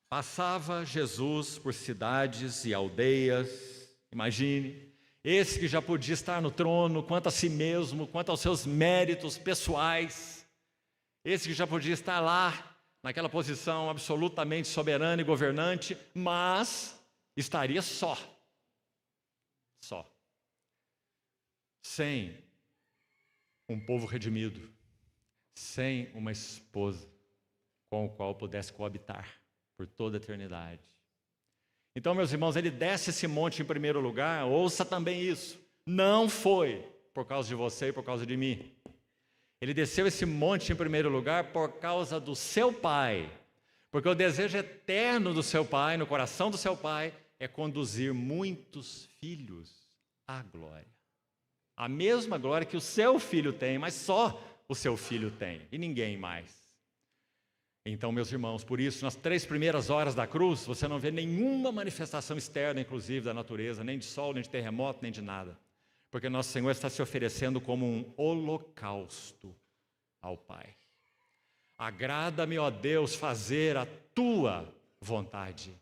[SPEAKER 1] Passava Jesus por cidades e aldeias, imagine, esse que já podia estar no trono, quanto a si mesmo, quanto aos seus méritos pessoais, esse que já podia estar lá, naquela posição absolutamente soberana e governante, mas estaria só, sem um povo redimido, sem uma esposa com o qual pudesse coabitar por toda a eternidade. Então, meus irmãos, ele desce esse monte em primeiro lugar. Ouça também isso, não foi por causa de você e por causa de mim. Ele desceu esse monte em primeiro lugar por causa do seu Pai, porque o desejo eterno do seu Pai, no coração do seu Pai, é conduzir muitos filhos à glória. A mesma glória que o seu filho tem, mas só o seu filho tem, e ninguém mais. Então, meus irmãos, por isso, nas 3 primeiras horas da cruz, você não vê nenhuma manifestação externa, inclusive, da natureza, nem de sol, nem de terremoto, nem de nada. Porque nosso Senhor está se oferecendo como um holocausto ao Pai. Agrada-me, ó Deus, fazer a tua vontade.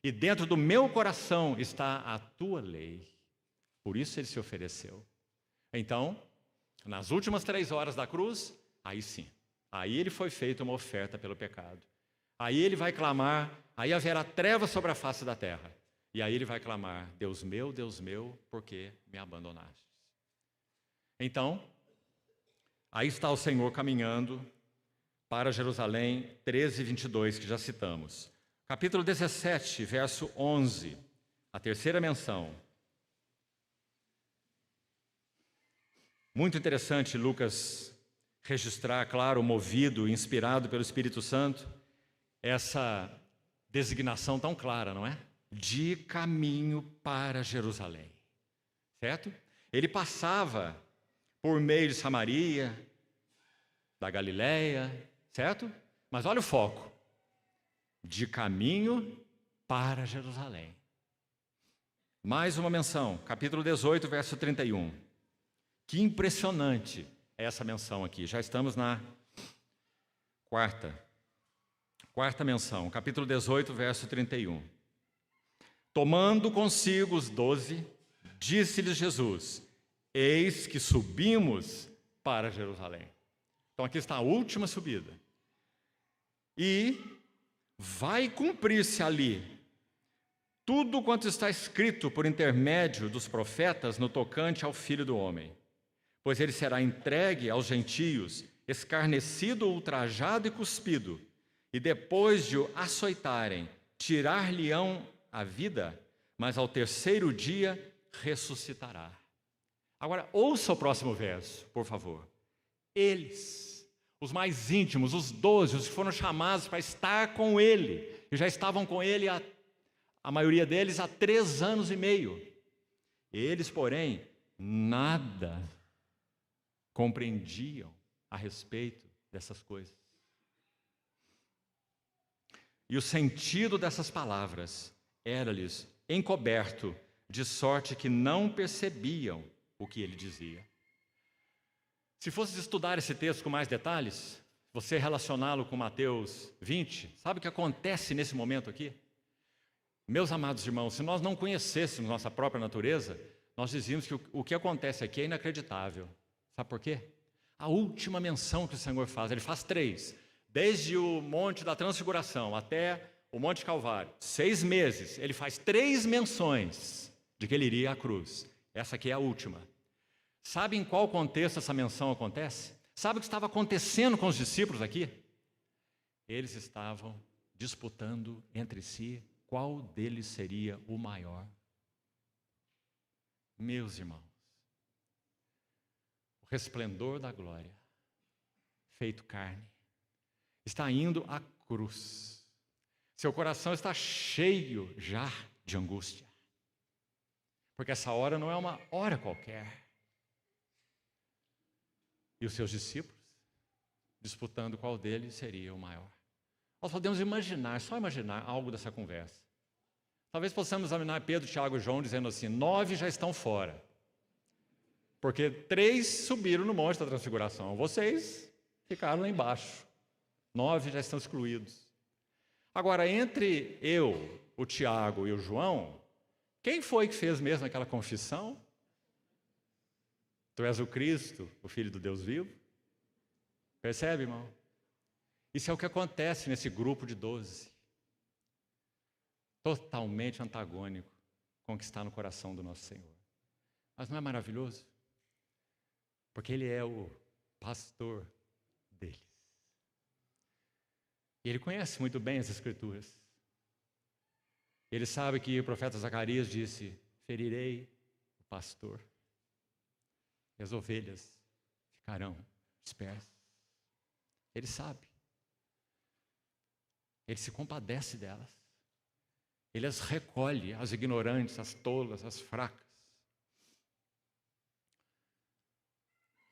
[SPEAKER 1] E dentro do meu coração está a tua lei. Por isso ele se ofereceu. Então, nas últimas 3 horas da cruz, aí sim. Aí ele foi feito uma oferta pelo pecado. Aí ele vai clamar, aí haverá trevas sobre a face da terra. E aí ele vai clamar: Deus meu, por que me abandonaste? Então, Aí está o Senhor caminhando para Jerusalém, 13, 22, que já citamos. Capítulo 17, verso 11, a terceira menção. Muito interessante Lucas registrar, claro, movido, inspirado pelo Espírito Santo, essa designação tão clara, não é? De caminho para Jerusalém, certo? Ele passava por meio de Samaria, da Galileia, certo? Mas olha o foco, de caminho para Jerusalém. Mais uma menção, capítulo 18, verso 31. Que impressionante é essa menção aqui. Já estamos na quarta menção, capítulo 18, verso 31. Tomando consigo os 12, disse-lhes Jesus: eis que subimos para Jerusalém. Então aqui está a última subida. E vai cumprir-se ali tudo quanto está escrito por intermédio dos profetas no tocante ao Filho do Homem. Pois ele será entregue aos gentios, escarnecido, ultrajado e cuspido, e depois de o açoitarem, tirar-lhe-ão a vida, mas ao terceiro dia ressuscitará. Agora, ouça o próximo verso, por favor. Eles, os mais íntimos, os 12, os que foram chamados para estar com ele, e já estavam com ele, a maioria deles, há 3 anos e meio. Eles, porém, nada compreendiam a respeito dessas coisas. E o sentido dessas palavras era-lhes encoberto, de sorte que não percebiam o que ele dizia. Se fosses estudar esse texto com mais detalhes, você relacioná-lo com Mateus 20, sabe o que acontece nesse momento aqui? Meus amados irmãos, se nós não conhecêssemos nossa própria natureza, nós dizíamos que o que acontece aqui é inacreditável. Sabe por quê? A última menção que o Senhor faz, ele faz 3. Desde o Monte da Transfiguração até o Monte Calvário, 6 meses, ele faz 3 menções de que ele iria à cruz. Essa aqui é a última. Sabe em qual contexto essa menção acontece? Sabe o que estava acontecendo com os discípulos aqui? Eles estavam disputando entre si qual deles seria o maior. Meus irmãos, o resplendor da glória, feito carne, está indo à cruz. Seu coração está cheio já de angústia, porque essa hora não é uma hora qualquer. E os seus discípulos disputando qual deles seria o maior. Nós podemos imaginar, só imaginar algo dessa conversa. Talvez possamos examinar Pedro, Tiago e João dizendo assim: 9 já estão fora, porque 3 subiram no Monte da Transfiguração, vocês ficaram lá embaixo, 9 já estão excluídos. Agora, entre eu, o Tiago e o João, quem foi que fez mesmo aquela confissão? Tu és o Cristo, o Filho do Deus vivo? Percebe, irmão? Isso é o que acontece nesse grupo de 12. Totalmente antagônico com o que está no coração do nosso Senhor. Mas não é maravilhoso? Porque Ele é o pastor deles. E Ele conhece muito bem as Escrituras. Ele sabe que o profeta Zacarias disse: ferirei o pastor, e as ovelhas ficarão dispersas. Ele sabe. Ele se compadece delas. Ele as recolhe, as ignorantes, as tolas, as fracas.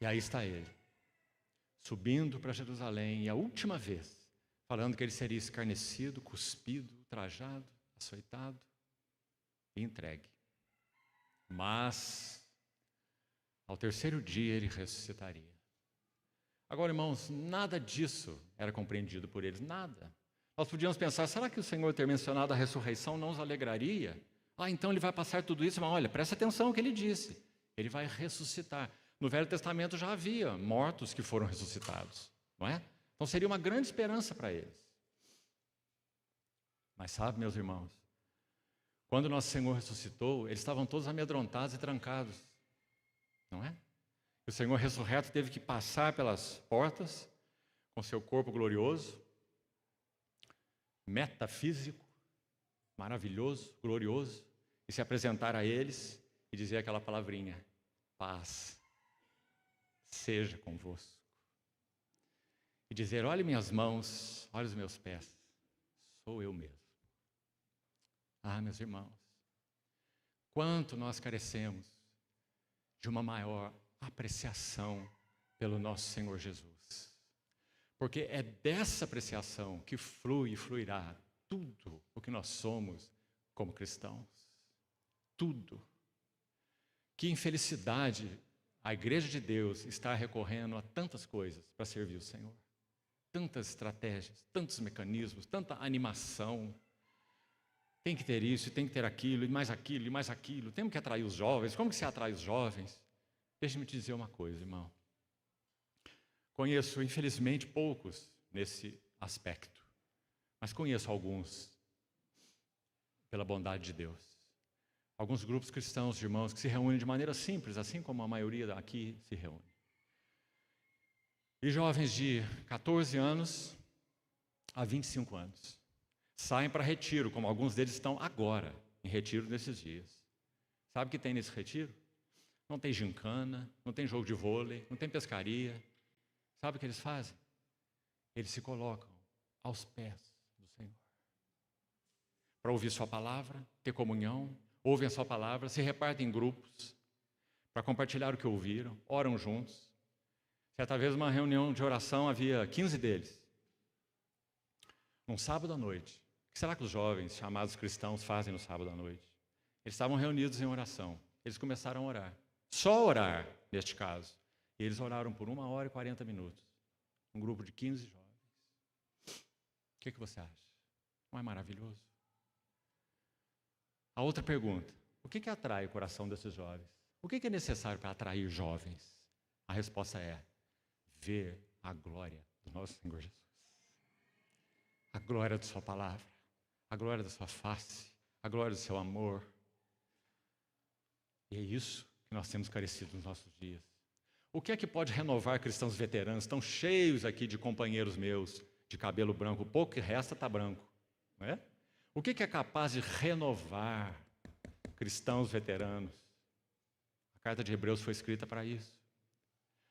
[SPEAKER 1] E aí está ele, subindo para Jerusalém, e a última vez, falando que ele seria escarnecido, cuspido, ultrajado, açoitado e entregue. Mas, ao terceiro dia, ele ressuscitaria. Agora, irmãos, nada disso era compreendido por eles, nada. Nós podíamos pensar, será que o Senhor ter mencionado a ressurreição não nos alegraria? Então ele vai passar tudo isso, mas olha, presta atenção no que ele disse. Ele vai ressuscitar. No Velho Testamento já havia mortos que foram ressuscitados, não é? Então seria uma grande esperança para eles. Mas sabe, meus irmãos, quando nosso Senhor ressuscitou, eles estavam todos amedrontados e trancados, não é? O Senhor ressurreto teve que passar pelas portas com seu corpo glorioso, metafísico, maravilhoso, glorioso, e se apresentar a eles e dizer aquela palavrinha: paz seja convosco. E dizer: olhe minhas mãos, olhe os meus pés, sou eu mesmo. Ah, meus irmãos, quanto nós carecemos de uma maior apreciação pelo nosso Senhor Jesus. Porque é dessa apreciação que flui e fluirá tudo o que nós somos como cristãos. Tudo. Que infelicidade a Igreja de Deus está recorrendo a tantas coisas para servir o Senhor. Tantas estratégias, tantos mecanismos, tanta animação. Tem que ter isso, tem que ter aquilo, e mais aquilo, e mais aquilo. Temos que atrair os jovens. Como que se atrai os jovens? Deixe-me te dizer uma coisa, irmão. Conheço, infelizmente, poucos nesse aspecto, mas conheço alguns, pela bondade de Deus. Alguns grupos cristãos de irmãos que se reúnem de maneira simples, assim como a maioria aqui se reúne. E jovens de 14 anos a 25 anos saem para retiro, como alguns deles estão agora em retiro nesses dias. Sabe o que tem nesse retiro? Não tem gincana, não tem jogo de vôlei, não tem pescaria. Sabe o que eles fazem? Eles se colocam aos pés do Senhor para ouvir sua palavra, ter comunhão, ouvem a sua palavra, se repartem em grupos para compartilhar o que ouviram, oram juntos. Certa vez, numa reunião de oração, havia 15 deles. Num sábado à noite. O que será que os jovens chamados cristãos fazem no sábado à noite? Eles estavam reunidos em oração. Eles começaram a orar. Só orar, neste caso. E eles oraram por 1 hora e 40 minutos. Um grupo de 15 jovens. O que você acha? Não é maravilhoso? A outra pergunta: o que atrai o coração desses jovens? O que é necessário para atrair jovens? A resposta é: ver a glória do nosso Senhor Jesus. A glória de sua palavra, a glória da sua face, a glória do seu amor. E é isso que nós temos carecido nos nossos dias. O que é que pode renovar cristãos veteranos? Estão cheios aqui de companheiros meus, de cabelo branco. O pouco que resta está branco. Não é? O que é capaz de renovar cristãos veteranos? A carta de Hebreus foi escrita para isso.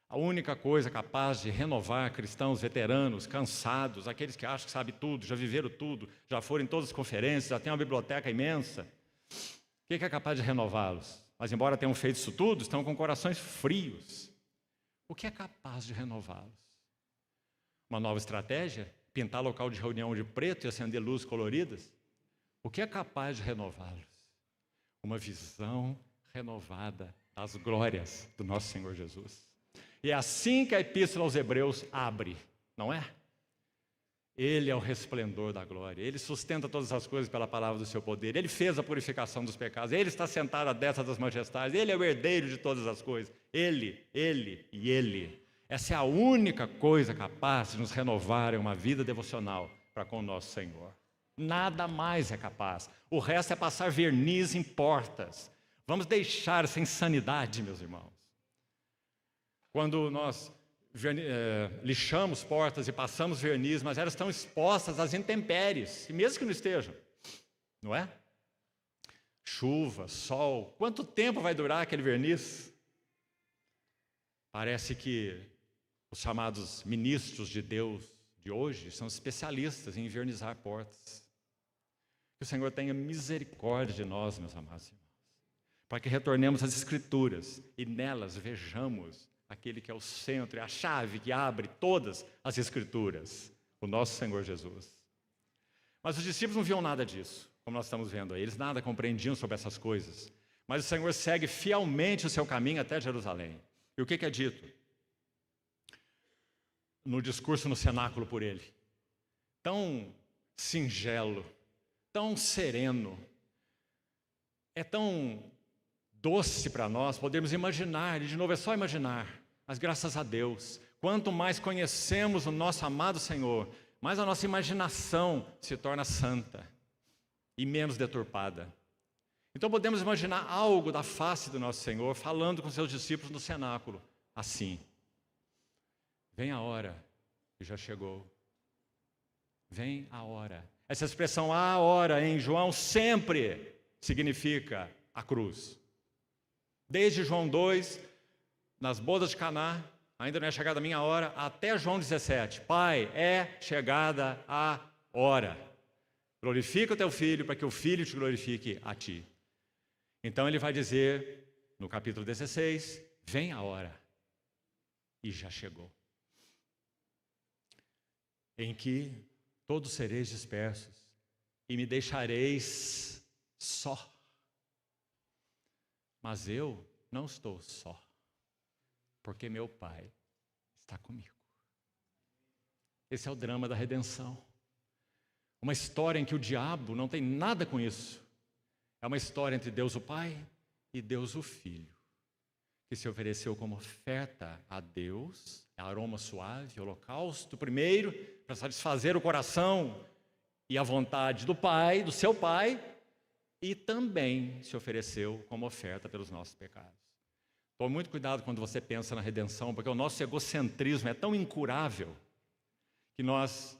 [SPEAKER 1] A única coisa capaz de renovar cristãos veteranos, cansados, aqueles que acham que sabem tudo, já viveram tudo, já foram em todas as conferências, já têm uma biblioteca imensa. O que é capaz de renová-los? Mas, embora tenham feito isso tudo, estão com corações frios. O que é capaz de renová-los? Uma nova estratégia? Pintar local de reunião de preto e acender luzes coloridas? O que é capaz de renová-los? Uma visão renovada das glórias do nosso Senhor Jesus. E é assim que a Epístola aos Hebreus abre, não é? Ele é o resplendor da glória. Ele sustenta todas as coisas pela palavra do seu poder. Ele fez a purificação dos pecados. Ele está sentado à destra das majestades. Ele é o herdeiro de todas as coisas. Ele e Ele. Essa é a única coisa capaz de nos renovar em uma vida devocional para com o nosso Senhor. Nada mais é capaz. O resto é passar verniz em portas. Vamos deixar essa insanidade, meus irmãos. Quando nós lixamos portas e passamos verniz, mas elas estão expostas às intempéries, e mesmo que não estejam, não é? Chuva, sol, quanto tempo vai durar aquele verniz? Parece que os chamados ministros de Deus de hoje são especialistas em invernizar portas. Que o Senhor tenha misericórdia de nós, meus amados irmãos, para que retornemos às Escrituras e nelas vejamos aquele que é o centro, é a chave que abre todas as Escrituras, o nosso Senhor Jesus. Mas os discípulos não viam nada disso, como nós estamos vendo aí. Eles nada compreendiam sobre essas coisas. Mas o Senhor segue fielmente o seu caminho até Jerusalém. E o que é dito no discurso no cenáculo por ele? Tão singelo, tão sereno, é tão doce para nós podermos imaginar, e de novo é só imaginar, mas graças a Deus, quanto mais conhecemos o nosso amado Senhor, mais a nossa imaginação se torna santa e menos deturpada. Então podemos imaginar algo da face do nosso Senhor falando com seus discípulos no cenáculo. assim: vem a hora, e já chegou. Vem a hora. Essa expressão "a hora" em João sempre significa a cruz. Desde João 2, nas bodas de Caná, ainda não é chegada a minha hora, até João 17. Pai, é chegada a hora. Glorifica o teu filho para que o filho te glorifique a ti. Então ele vai dizer, no capítulo 16, vem a hora. E já chegou. Em que todos sereis dispersos e me deixareis só. Mas eu não estou só, porque meu Pai está comigo. Esse é o drama da redenção. Uma história em que o diabo não tem nada com isso. É uma história entre Deus o Pai e Deus o Filho, que se ofereceu como oferta a Deus, aroma suave, holocausto primeiro, para satisfazer o coração e a vontade do Pai, do seu Pai, e também se ofereceu como oferta pelos nossos pecados. Tome muito cuidado quando você pensa na redenção, porque o nosso egocentrismo é tão incurável que nós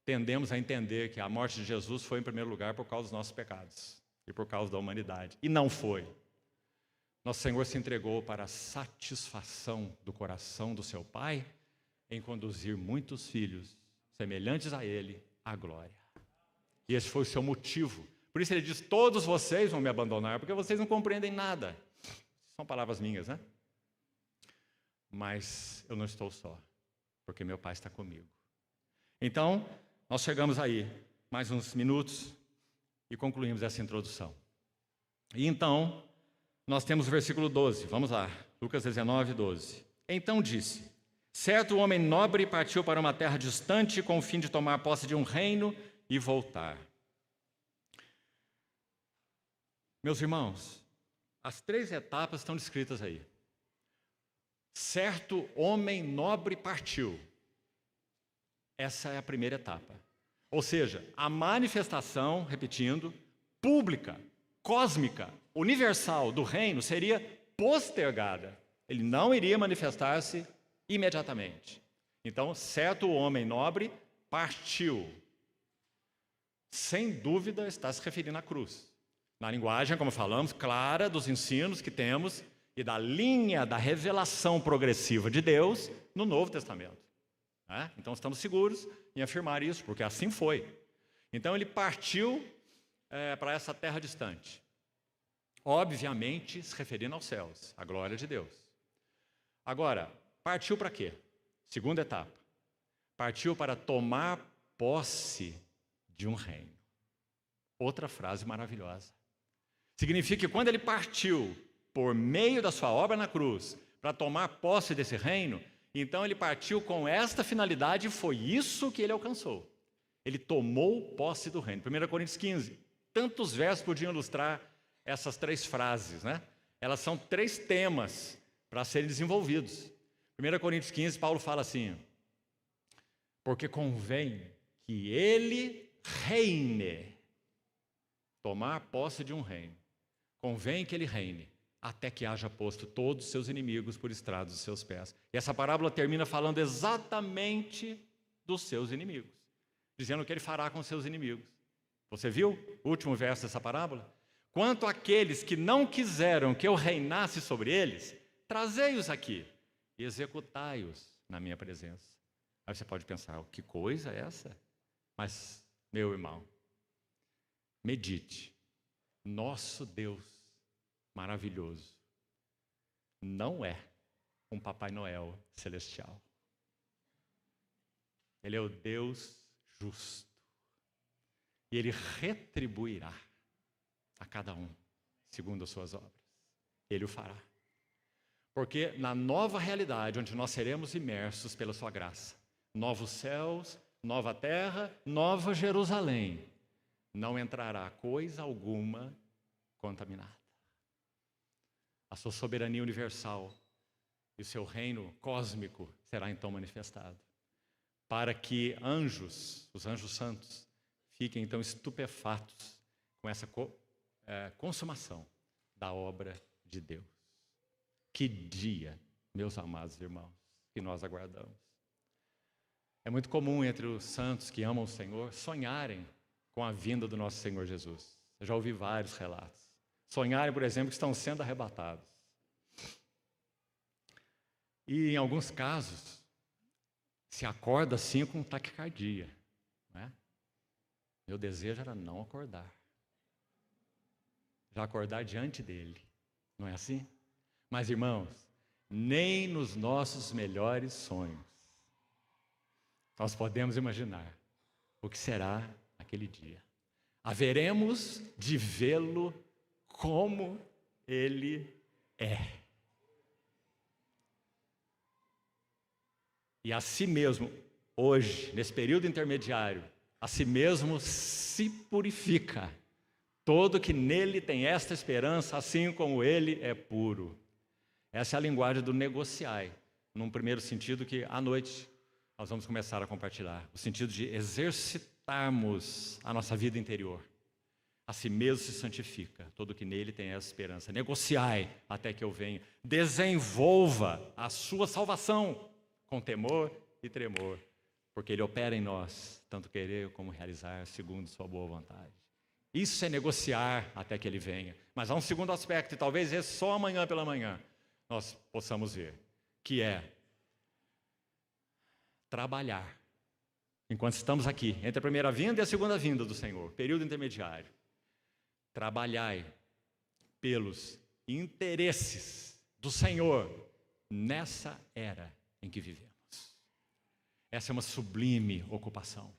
[SPEAKER 1] tendemos a entender que a morte de Jesus foi, em primeiro lugar, por causa dos nossos pecados e por causa da humanidade. E não foi. Nosso Senhor se entregou para a satisfação do coração do seu Pai em conduzir muitos filhos semelhantes a Ele à glória. E esse foi o seu motivo. Por isso ele diz: todos vocês vão me abandonar, porque vocês não compreendem nada. São palavras minhas, né? Mas eu não estou só, porque meu Pai está comigo. Então, nós chegamos aí, mais uns minutos, e concluímos essa introdução. E então, nós temos o versículo 12, vamos lá, Lucas 19, 12. Então disse: certo homem nobre partiu para uma terra distante com o fim de tomar posse de um reino e voltar. Meus irmãos, as 3 etapas estão descritas aí. Certo homem nobre partiu. Essa é a primeira etapa. Ou seja, a manifestação, repetindo, pública, cósmica, universal do reino seria postergada. Ele não iria manifestar-se imediatamente. Então, certo homem nobre partiu. Sem dúvida, está se referindo à cruz. Na linguagem, como falamos, clara dos ensinos que temos e da linha da revelação progressiva de Deus no Novo Testamento. Então, estamos seguros em afirmar isso, porque assim foi. Então, ele partiu para essa terra distante. Obviamente, se referindo aos céus, à glória de Deus. Agora, partiu para quê? Segunda etapa. Partiu para tomar posse de um reino. Outra frase maravilhosa. Significa que quando ele partiu por meio da sua obra na cruz para tomar posse desse reino, então ele partiu com esta finalidade e foi isso que ele alcançou. Ele tomou posse do reino. 1 Coríntios 15. Tantos versos podiam ilustrar essas 3 frases, né? Elas são 3 temas para serem desenvolvidos. 1 Coríntios 15, Paulo fala assim: porque convém que ele reine. Tomar posse de um reino. Convém que ele reine, até que haja posto todos os seus inimigos por estrados dos seus pés. E essa parábola termina falando exatamente dos seus inimigos, dizendo o que ele fará com os seus inimigos. Você viu o último verso dessa parábola? Quanto àqueles que não quiseram que eu reinasse sobre eles, trazei-os aqui e executai-os na minha presença. Aí você pode pensar, que coisa é essa? Mas, meu irmão, medite. Nosso Deus maravilhoso não é um Papai Noel celestial. Ele é o Deus justo. E Ele retribuirá a cada um segundo as suas obras. Ele o fará. Porque na nova realidade, onde nós seremos imersos pela sua graça, novos céus, nova terra, nova Jerusalém, não entrará coisa alguma contaminada. A sua soberania universal e o seu reino cósmico será então manifestado, para que os anjos santos, fiquem então estupefatos com essa consumação da obra de Deus. Que dia meus amados irmãos, que nós aguardamos. É muito comum entre os santos que amam o Senhor sonharem com a vinda do nosso Senhor Jesus. Eu já ouvi vários relatos. Sonharem, por exemplo, que estão sendo arrebatados. E em alguns casos, se acorda assim com taquicardia. Né? Meu desejo era não acordar. Já acordar diante dele. Não é assim? Mas, irmãos, nem nos nossos melhores sonhos nós podemos imaginar o que será aquele dia. Haveremos de vê-lo como ele é. E a si mesmo, hoje, nesse período intermediário, a si mesmo se purifica. Todo que nele tem esta esperança, assim como ele é puro. Essa é a linguagem do negociai, num primeiro sentido que à noite nós vamos começar a compartilhar. O sentido de exercitarmos a nossa vida interior. A si mesmo se santifica, todo que nele tem essa esperança. Negociai até que eu venha. Desenvolva a sua salvação com temor e tremor, porque ele opera em nós, tanto querer como realizar, segundo sua boa vontade. Isso é negociar até que ele venha. Mas há um segundo aspecto, e talvez esse só amanhã pela manhã nós possamos ver, que é trabalhar. Enquanto estamos aqui, entre a primeira vinda e a segunda vinda do Senhor, período intermediário, trabalhai pelos interesses do Senhor nessa era em que vivemos. Essa é uma sublime ocupação.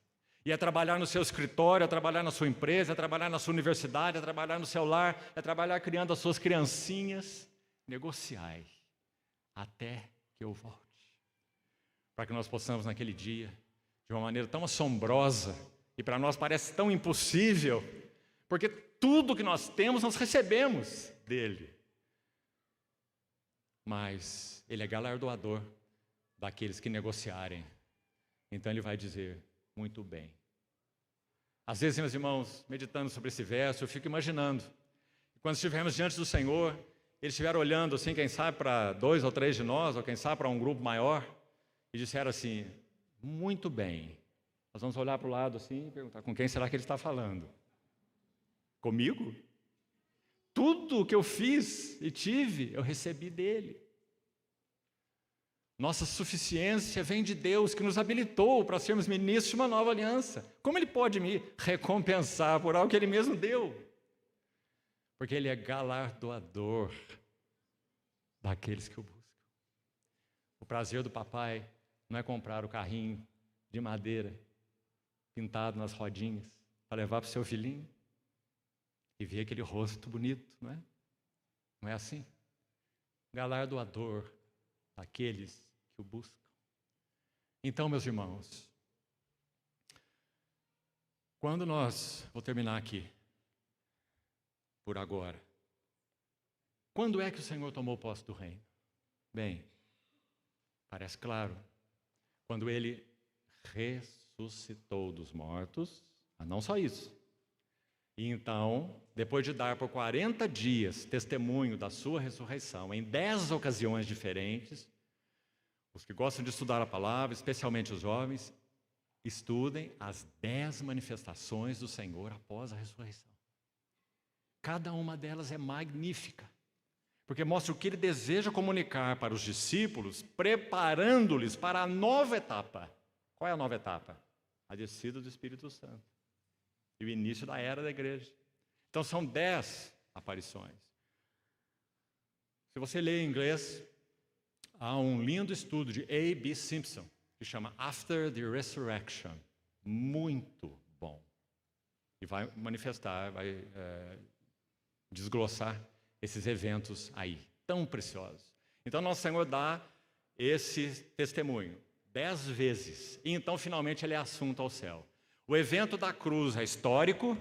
[SPEAKER 1] E é trabalhar no seu escritório, é trabalhar na sua empresa, é trabalhar na sua universidade, é trabalhar no seu lar, é trabalhar criando as suas criancinhas. Negociai até que eu volte. Para que nós possamos naquele dia, de uma maneira tão assombrosa, e para nós parece tão impossível, porque tudo que nós temos, nós recebemos dele. Mas ele é galardoador daqueles que negociarem. Então ele vai dizer, muito bem. Às vezes, meus irmãos, meditando sobre esse verso, eu fico imaginando, quando estivermos diante do Senhor, ele estiver olhando assim, quem sabe para 2 ou 3 de nós, ou quem sabe para um grupo maior, e disser assim, muito bem. Nós vamos olhar para o lado assim e perguntar, com quem será que ele está falando? Comigo? Tudo o que eu fiz e tive, eu recebi dele. Nossa suficiência vem de Deus, que nos habilitou para sermos ministros de uma nova aliança. Como ele pode me recompensar por algo que ele mesmo deu? Porque ele é galardoador daqueles que o buscam. O prazer do papai não é comprar o carrinho de madeira pintado nas rodinhas para levar para o seu filhinho e ver aquele rosto bonito, não é? Não é assim? Galardoador daqueles que o buscam. Então, meus irmãos, vou terminar aqui, por agora. Quando é que o Senhor tomou posse do reino? Bem, parece claro, quando ele ressuscitou dos mortos, mas não só isso. E então, depois de dar por 40 dias testemunho da sua ressurreição, em 10 ocasiões diferentes, os que gostam de estudar a palavra, especialmente os jovens, estudem as 10 manifestações do Senhor após a ressurreição. Cada uma delas é magnífica, porque mostra o que ele deseja comunicar para os discípulos, preparando-lhes para a nova etapa. Qual é a nova etapa? A descida do Espírito Santo e o início da era da igreja. Então são 10 aparições. Se você ler em inglês, há um lindo estudo de A.B. Simpson, que chama After the Resurrection. Muito bom. E vai manifestar, vai desglossar esses eventos aí, tão preciosos. Então, nosso Senhor dá esse testemunho 10 vezes. E então, finalmente, ele é assunto ao céu. O evento da cruz é histórico,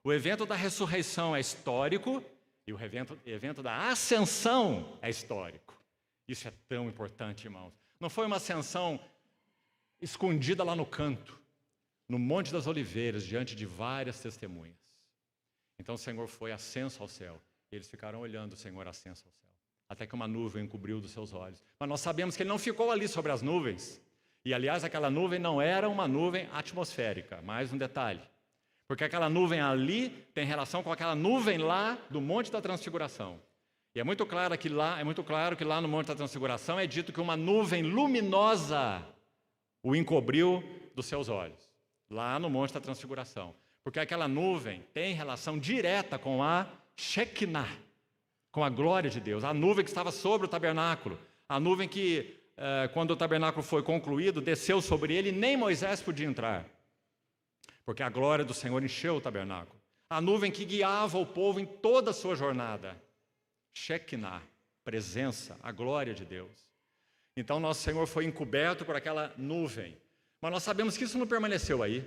[SPEAKER 1] o evento da ressurreição é histórico, e o evento da ascensão é histórico. Isso é tão importante, irmãos. Não foi uma ascensão escondida lá no canto, no Monte das Oliveiras, diante de várias testemunhas. Então o Senhor foi ascenso ao céu. E eles ficaram olhando o Senhor ascenso ao céu. até que uma nuvem encobriu dos seus olhos. Mas nós sabemos que ele não ficou ali sobre as nuvens. E, aliás, aquela nuvem não era uma nuvem atmosférica, mais um detalhe. Porque aquela nuvem ali tem relação com aquela nuvem lá do Monte da Transfiguração. E é muito claro que lá no Monte da Transfiguração é dito que uma nuvem luminosa o encobriu dos seus olhos. Lá no Monte da Transfiguração. Porque aquela nuvem tem relação direta com a Shekinah, com a glória de Deus. A nuvem que estava sobre o tabernáculo. A nuvem que, quando o tabernáculo foi concluído, desceu sobre ele e nem Moisés podia entrar. Porque a glória do Senhor encheu o tabernáculo. A nuvem que guiava o povo em toda a sua jornada. Shekinah, presença, a glória de Deus. Então, nosso Senhor foi encoberto por aquela nuvem. Mas nós sabemos que isso não permaneceu aí.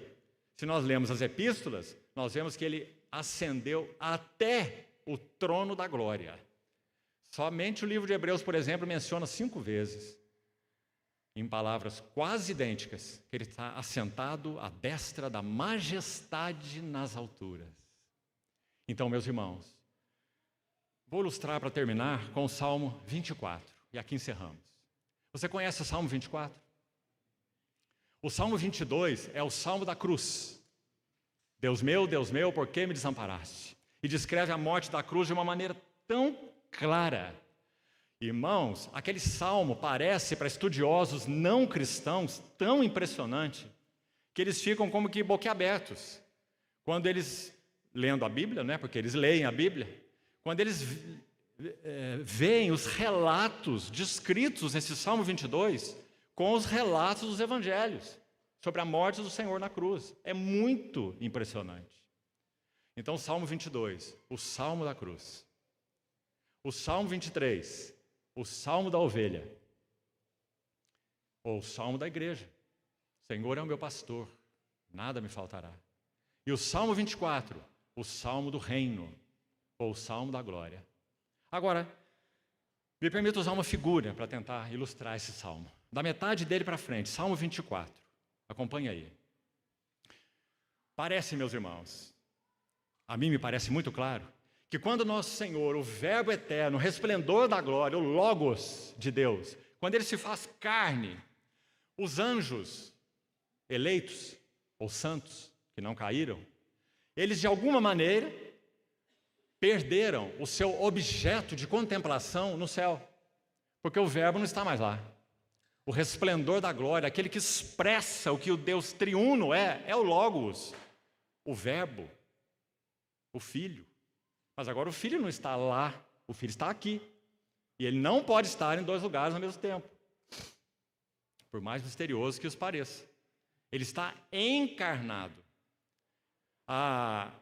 [SPEAKER 1] Se nós lemos as epístolas, nós vemos que ele ascendeu até o trono da glória. Somente o livro de Hebreus, por exemplo, menciona 5 vezes, em palavras quase idênticas, que ele está assentado à destra da majestade nas alturas. Então, meus irmãos, vou ilustrar para terminar com o Salmo 24, e aqui encerramos. Você conhece o Salmo 24? O Salmo 22 é o Salmo da cruz. Deus meu, por que me desamparaste? E descreve a morte da cruz de uma maneira tão clara. Irmãos, aquele salmo parece para estudiosos não cristãos tão impressionante que eles ficam como que boquiabertos. Quando eles, lendo a Bíblia, né, porque eles leem a Bíblia, quando eles veem os relatos descritos nesse Salmo 22 com os relatos dos evangelhos sobre a morte do Senhor na cruz. É muito impressionante. Então, o Salmo 22, o Salmo da cruz. O Salmo 23, o Salmo da ovelha. Ou o Salmo da igreja. Senhor é o meu pastor, nada me faltará. E o Salmo 24, o Salmo do reino, ou o Salmo da glória. Agora, me permita usar uma figura para tentar ilustrar esse salmo. Da metade dele para frente, Salmo 24. Acompanhe aí. Parece, meus irmãos, a mim me parece muito claro, que quando nosso Senhor, o Verbo eterno, o resplendor da glória, o Logos de Deus, quando ele se faz carne, os anjos eleitos, ou santos, que não caíram, eles de alguma maneira perderam o seu objeto de contemplação no céu, porque o Verbo não está mais lá. O resplendor da glória, aquele que expressa o que o Deus triuno é o Logos, o Verbo, o Filho. Mas agora o Filho não está lá, o Filho está aqui. E ele não pode estar em 2 lugares ao mesmo tempo, por mais misterioso que isso pareça. Ele está encarnado. A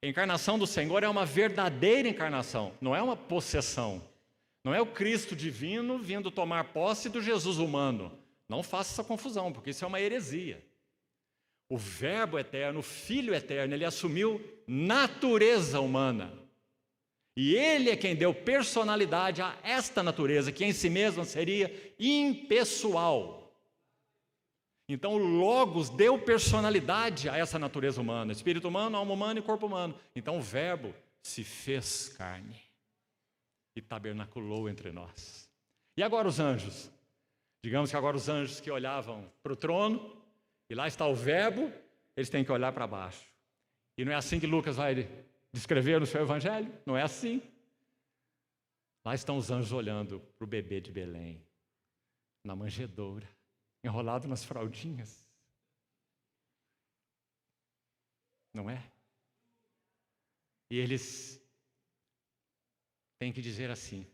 [SPEAKER 1] encarnação do Senhor é uma verdadeira encarnação, não é uma possessão. Não é o Cristo divino vindo tomar posse do Jesus humano. Não faça essa confusão, porque isso é uma heresia. O Verbo eterno, o Filho eterno, ele assumiu natureza humana. E ele é quem deu personalidade a esta natureza, que em si mesma seria impessoal. Então o Logos deu personalidade a essa natureza humana, espírito humano, alma humana e corpo humano. Então o Verbo se fez carne e tabernaculou entre nós. E agora os anjos? Digamos que agora os anjos que olhavam para o trono, e lá está o Verbo, eles têm que olhar para baixo. E não é assim que Lucas vai descrever no seu evangelho? Não é assim. Lá estão os anjos olhando para o bebê de Belém, na manjedoura, enrolado nas fraldinhas. Não é? E eles têm que dizer assim,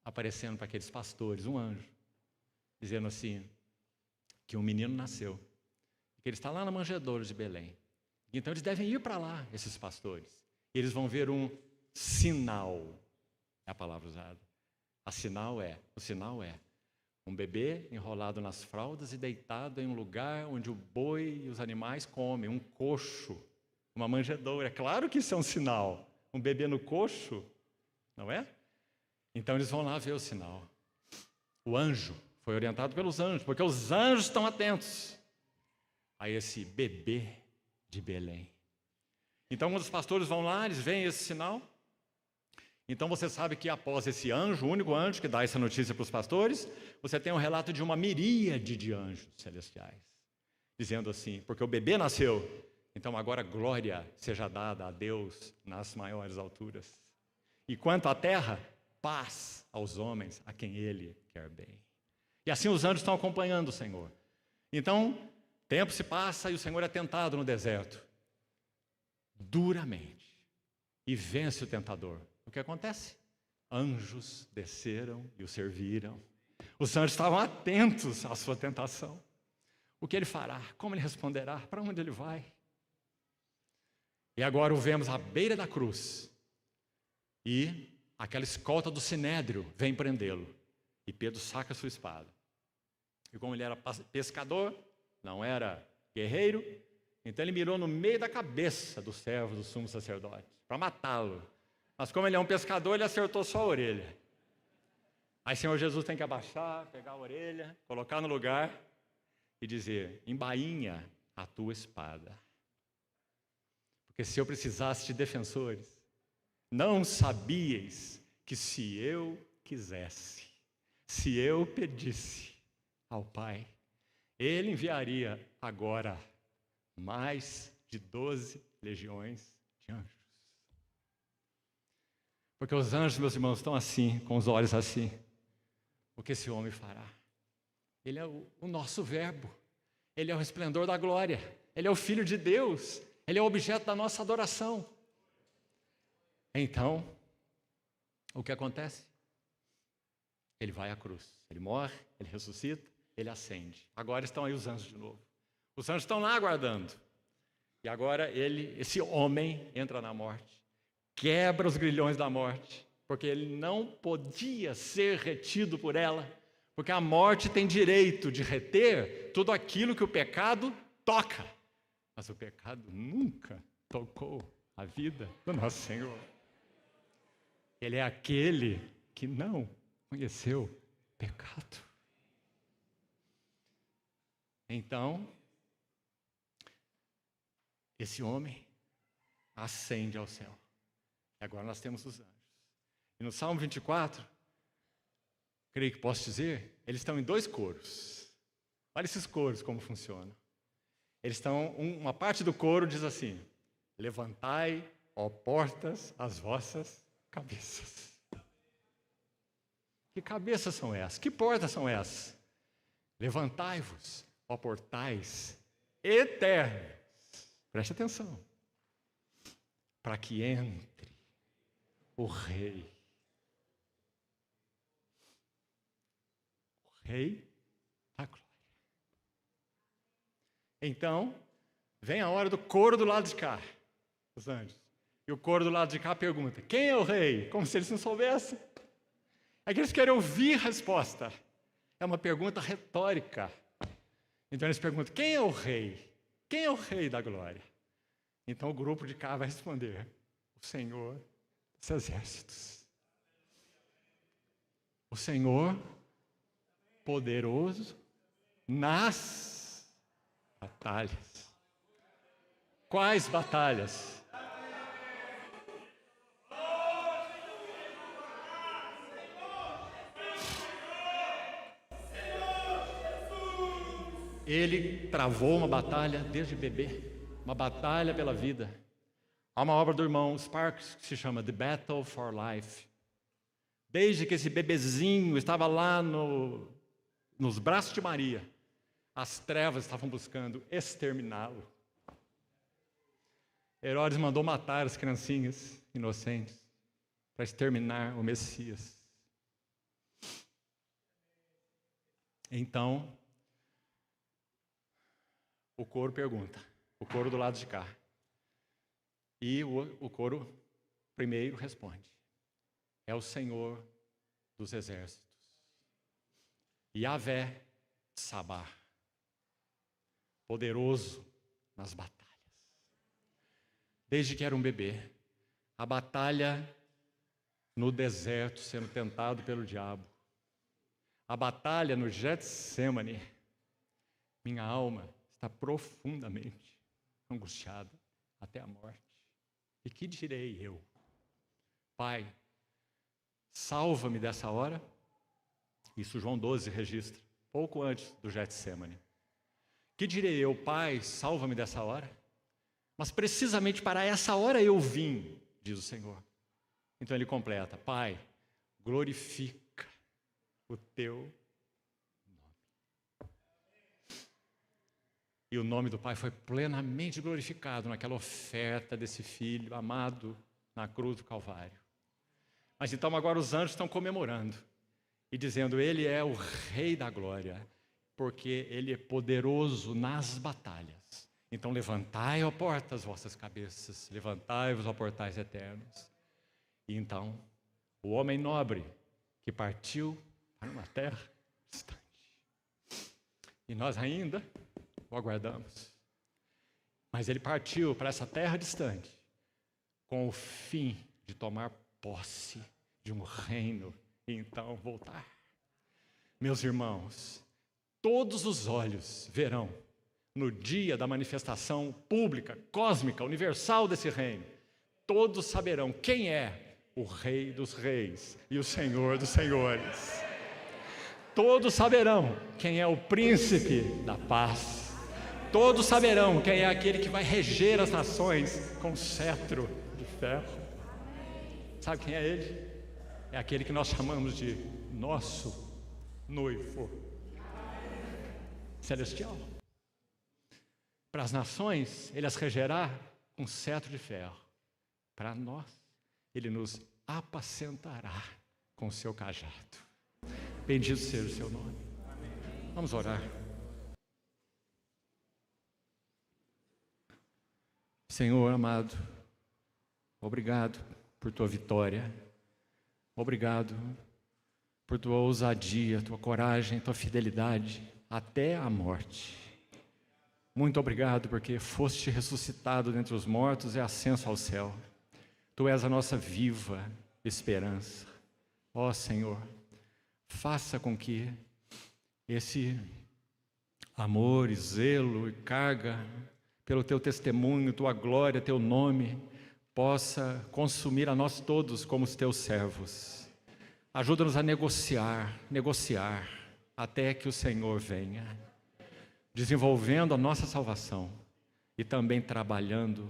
[SPEAKER 1] aparecendo para aqueles pastores, um anjo, dizendo assim, que um menino nasceu, que ele está lá na manjedoura de Belém. Então eles devem ir para lá, esses pastores. E eles vão ver um sinal, é a palavra usada. O sinal é um bebê enrolado nas fraldas e deitado em um lugar onde o boi e os animais comem, um coxo, uma manjedoura. É claro que isso é um sinal, um bebê no coxo, não é? Então eles vão lá ver o sinal. O anjo foi orientado pelos anjos, porque os anjos estão atentos a esse bebê de Belém. Então, quando os pastores vão lá, eles veem esse sinal, Então você sabe que após esse anjo, o único anjo que dá essa notícia para os pastores, você tem um relato de uma miríade de anjos celestiais, dizendo assim, porque o bebê nasceu, então agora glória seja dada a Deus nas maiores alturas. E quanto à terra, paz aos homens a quem Ele quer bem. E assim os anjos estão acompanhando o Senhor. Então, tempo se passa e o Senhor é tentado no deserto, duramente, e vence o tentador. O que acontece? Anjos desceram e o serviram. Os anjos estavam atentos à sua tentação. O que ele fará? Como ele responderá? Para onde ele vai? E agora o vemos à beira da cruz. E aquela escolta do Sinédrio vem prendê-lo. E Pedro saca sua espada. E como ele era pescador, não era guerreiro, então ele mirou no meio da cabeça do servo do sumo sacerdote, para matá-lo. Mas como ele é um pescador, ele acertou só a orelha. Aí o Senhor Jesus tem que abaixar, pegar a orelha, colocar no lugar e dizer, embainha a tua espada. Porque se eu precisasse de defensores, não sabíeis que se eu quisesse, se eu pedisse ao Pai, Ele enviaria agora mais de 12 legiões de anjos. Porque os anjos, meus irmãos, estão assim, com os olhos assim. O que esse homem fará? Ele é o nosso verbo. Ele é o resplendor da glória. Ele é o Filho de Deus. Ele é o objeto da nossa adoração. Então, o que acontece? Ele vai à cruz. Ele morre, ele ressuscita, ele ascende. Agora estão aí os anjos de novo. Os anjos estão lá aguardando. E agora esse homem entra na morte. Quebra os grilhões da morte, porque ele não podia ser retido por ela, porque a morte tem direito de reter tudo aquilo que o pecado toca, mas o pecado nunca tocou a vida do nosso Senhor. Ele é aquele que não conheceu pecado. Então, esse homem ascende ao céu. Agora nós temos os anjos. E no Salmo 24, creio que posso dizer, eles estão em 2 coros. Olha esses coros como funcionam. Eles estão, uma parte do coro diz assim, levantai, ó portas, as vossas cabeças. Que cabeças são essas? Que portas são essas? Levantai-vos, ó portais eternos. Preste atenção. Para que entre o Rei. O Rei da glória. Então, vem a hora do coro do lado de cá, os anjos. E o coro do lado de cá pergunta, quem é o Rei? Como se eles não soubessem. É que eles querem ouvir a resposta. É uma pergunta retórica. Então eles perguntam, quem é o Rei? Quem é o Rei da glória? Então o grupo de cá vai responder, o Senhor dos exércitos. O Senhor poderoso nas batalhas. Quais batalhas? Ele travou uma batalha desde bebê, uma batalha pela vida. Há uma obra do irmão Sparks que se chama The Battle for Life. Desde que esse bebezinho estava lá nos braços de Maria, as trevas estavam buscando exterminá-lo. Herodes mandou matar as criancinhas inocentes para exterminar o Messias. Então, o coro pergunta, o coro do lado de cá. E o coro primeiro responde. É o Senhor dos exércitos. Yahvé Sabá. Poderoso nas batalhas. Desde que era um bebê, a batalha no deserto, sendo tentado pelo diabo. A batalha no Getsêmani. Minha alma está profundamente angustiada até a morte. E que direi eu? Pai, salva-me dessa hora. Isso João 12 registra, pouco antes do Getsêmani. Que direi eu, Pai, salva-me dessa hora? Mas precisamente para essa hora eu vim, diz o Senhor. Então ele completa: Pai, glorifica o teu nome. E o nome do Pai foi plenamente glorificado naquela oferta desse Filho amado na cruz do Calvário. Mas então agora os anjos estão comemorando e dizendo: Ele é o Rei da glória, porque Ele é poderoso nas batalhas. Então levantai, ó portas, as vossas cabeças, levantai-vos, ó portais eternos. E então, o homem nobre que partiu para uma terra distante. E nós ainda o aguardamos. Mas ele partiu para essa terra distante com o fim de tomar posse de um reino e então voltar. Meus irmãos, todos os olhos verão no dia da manifestação pública, cósmica, universal desse reino. Todos saberão quem é o Rei dos Reis e o Senhor dos Senhores. Todos saberão quem é o Príncipe da Paz. Todos saberão quem é aquele que vai reger as nações com cetro de ferro. Sabe quem é ele? É aquele que nós chamamos de nosso noivo celestial. Para as nações, ele as regerá com cetro de ferro. Para nós, ele nos apacentará com o seu cajado. Bendito seja o seu nome. Vamos orar. Senhor amado, obrigado por tua vitória. Obrigado por tua ousadia, tua coragem, tua fidelidade até a morte. Muito obrigado porque foste ressuscitado dentre os mortos e ascenso ao céu. Tu és a nossa viva esperança. Ó Senhor, faça com que esse amor e zelo e carga pelo teu testemunho, tua glória, teu nome, possa consumir a nós todos como os teus servos. Ajuda-nos a negociar até que o Senhor venha, desenvolvendo a nossa salvação e também trabalhando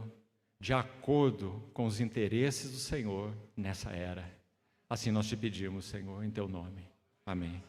[SPEAKER 1] de acordo com os interesses do Senhor nessa era. Assim nós te pedimos, Senhor, em teu nome. Amém.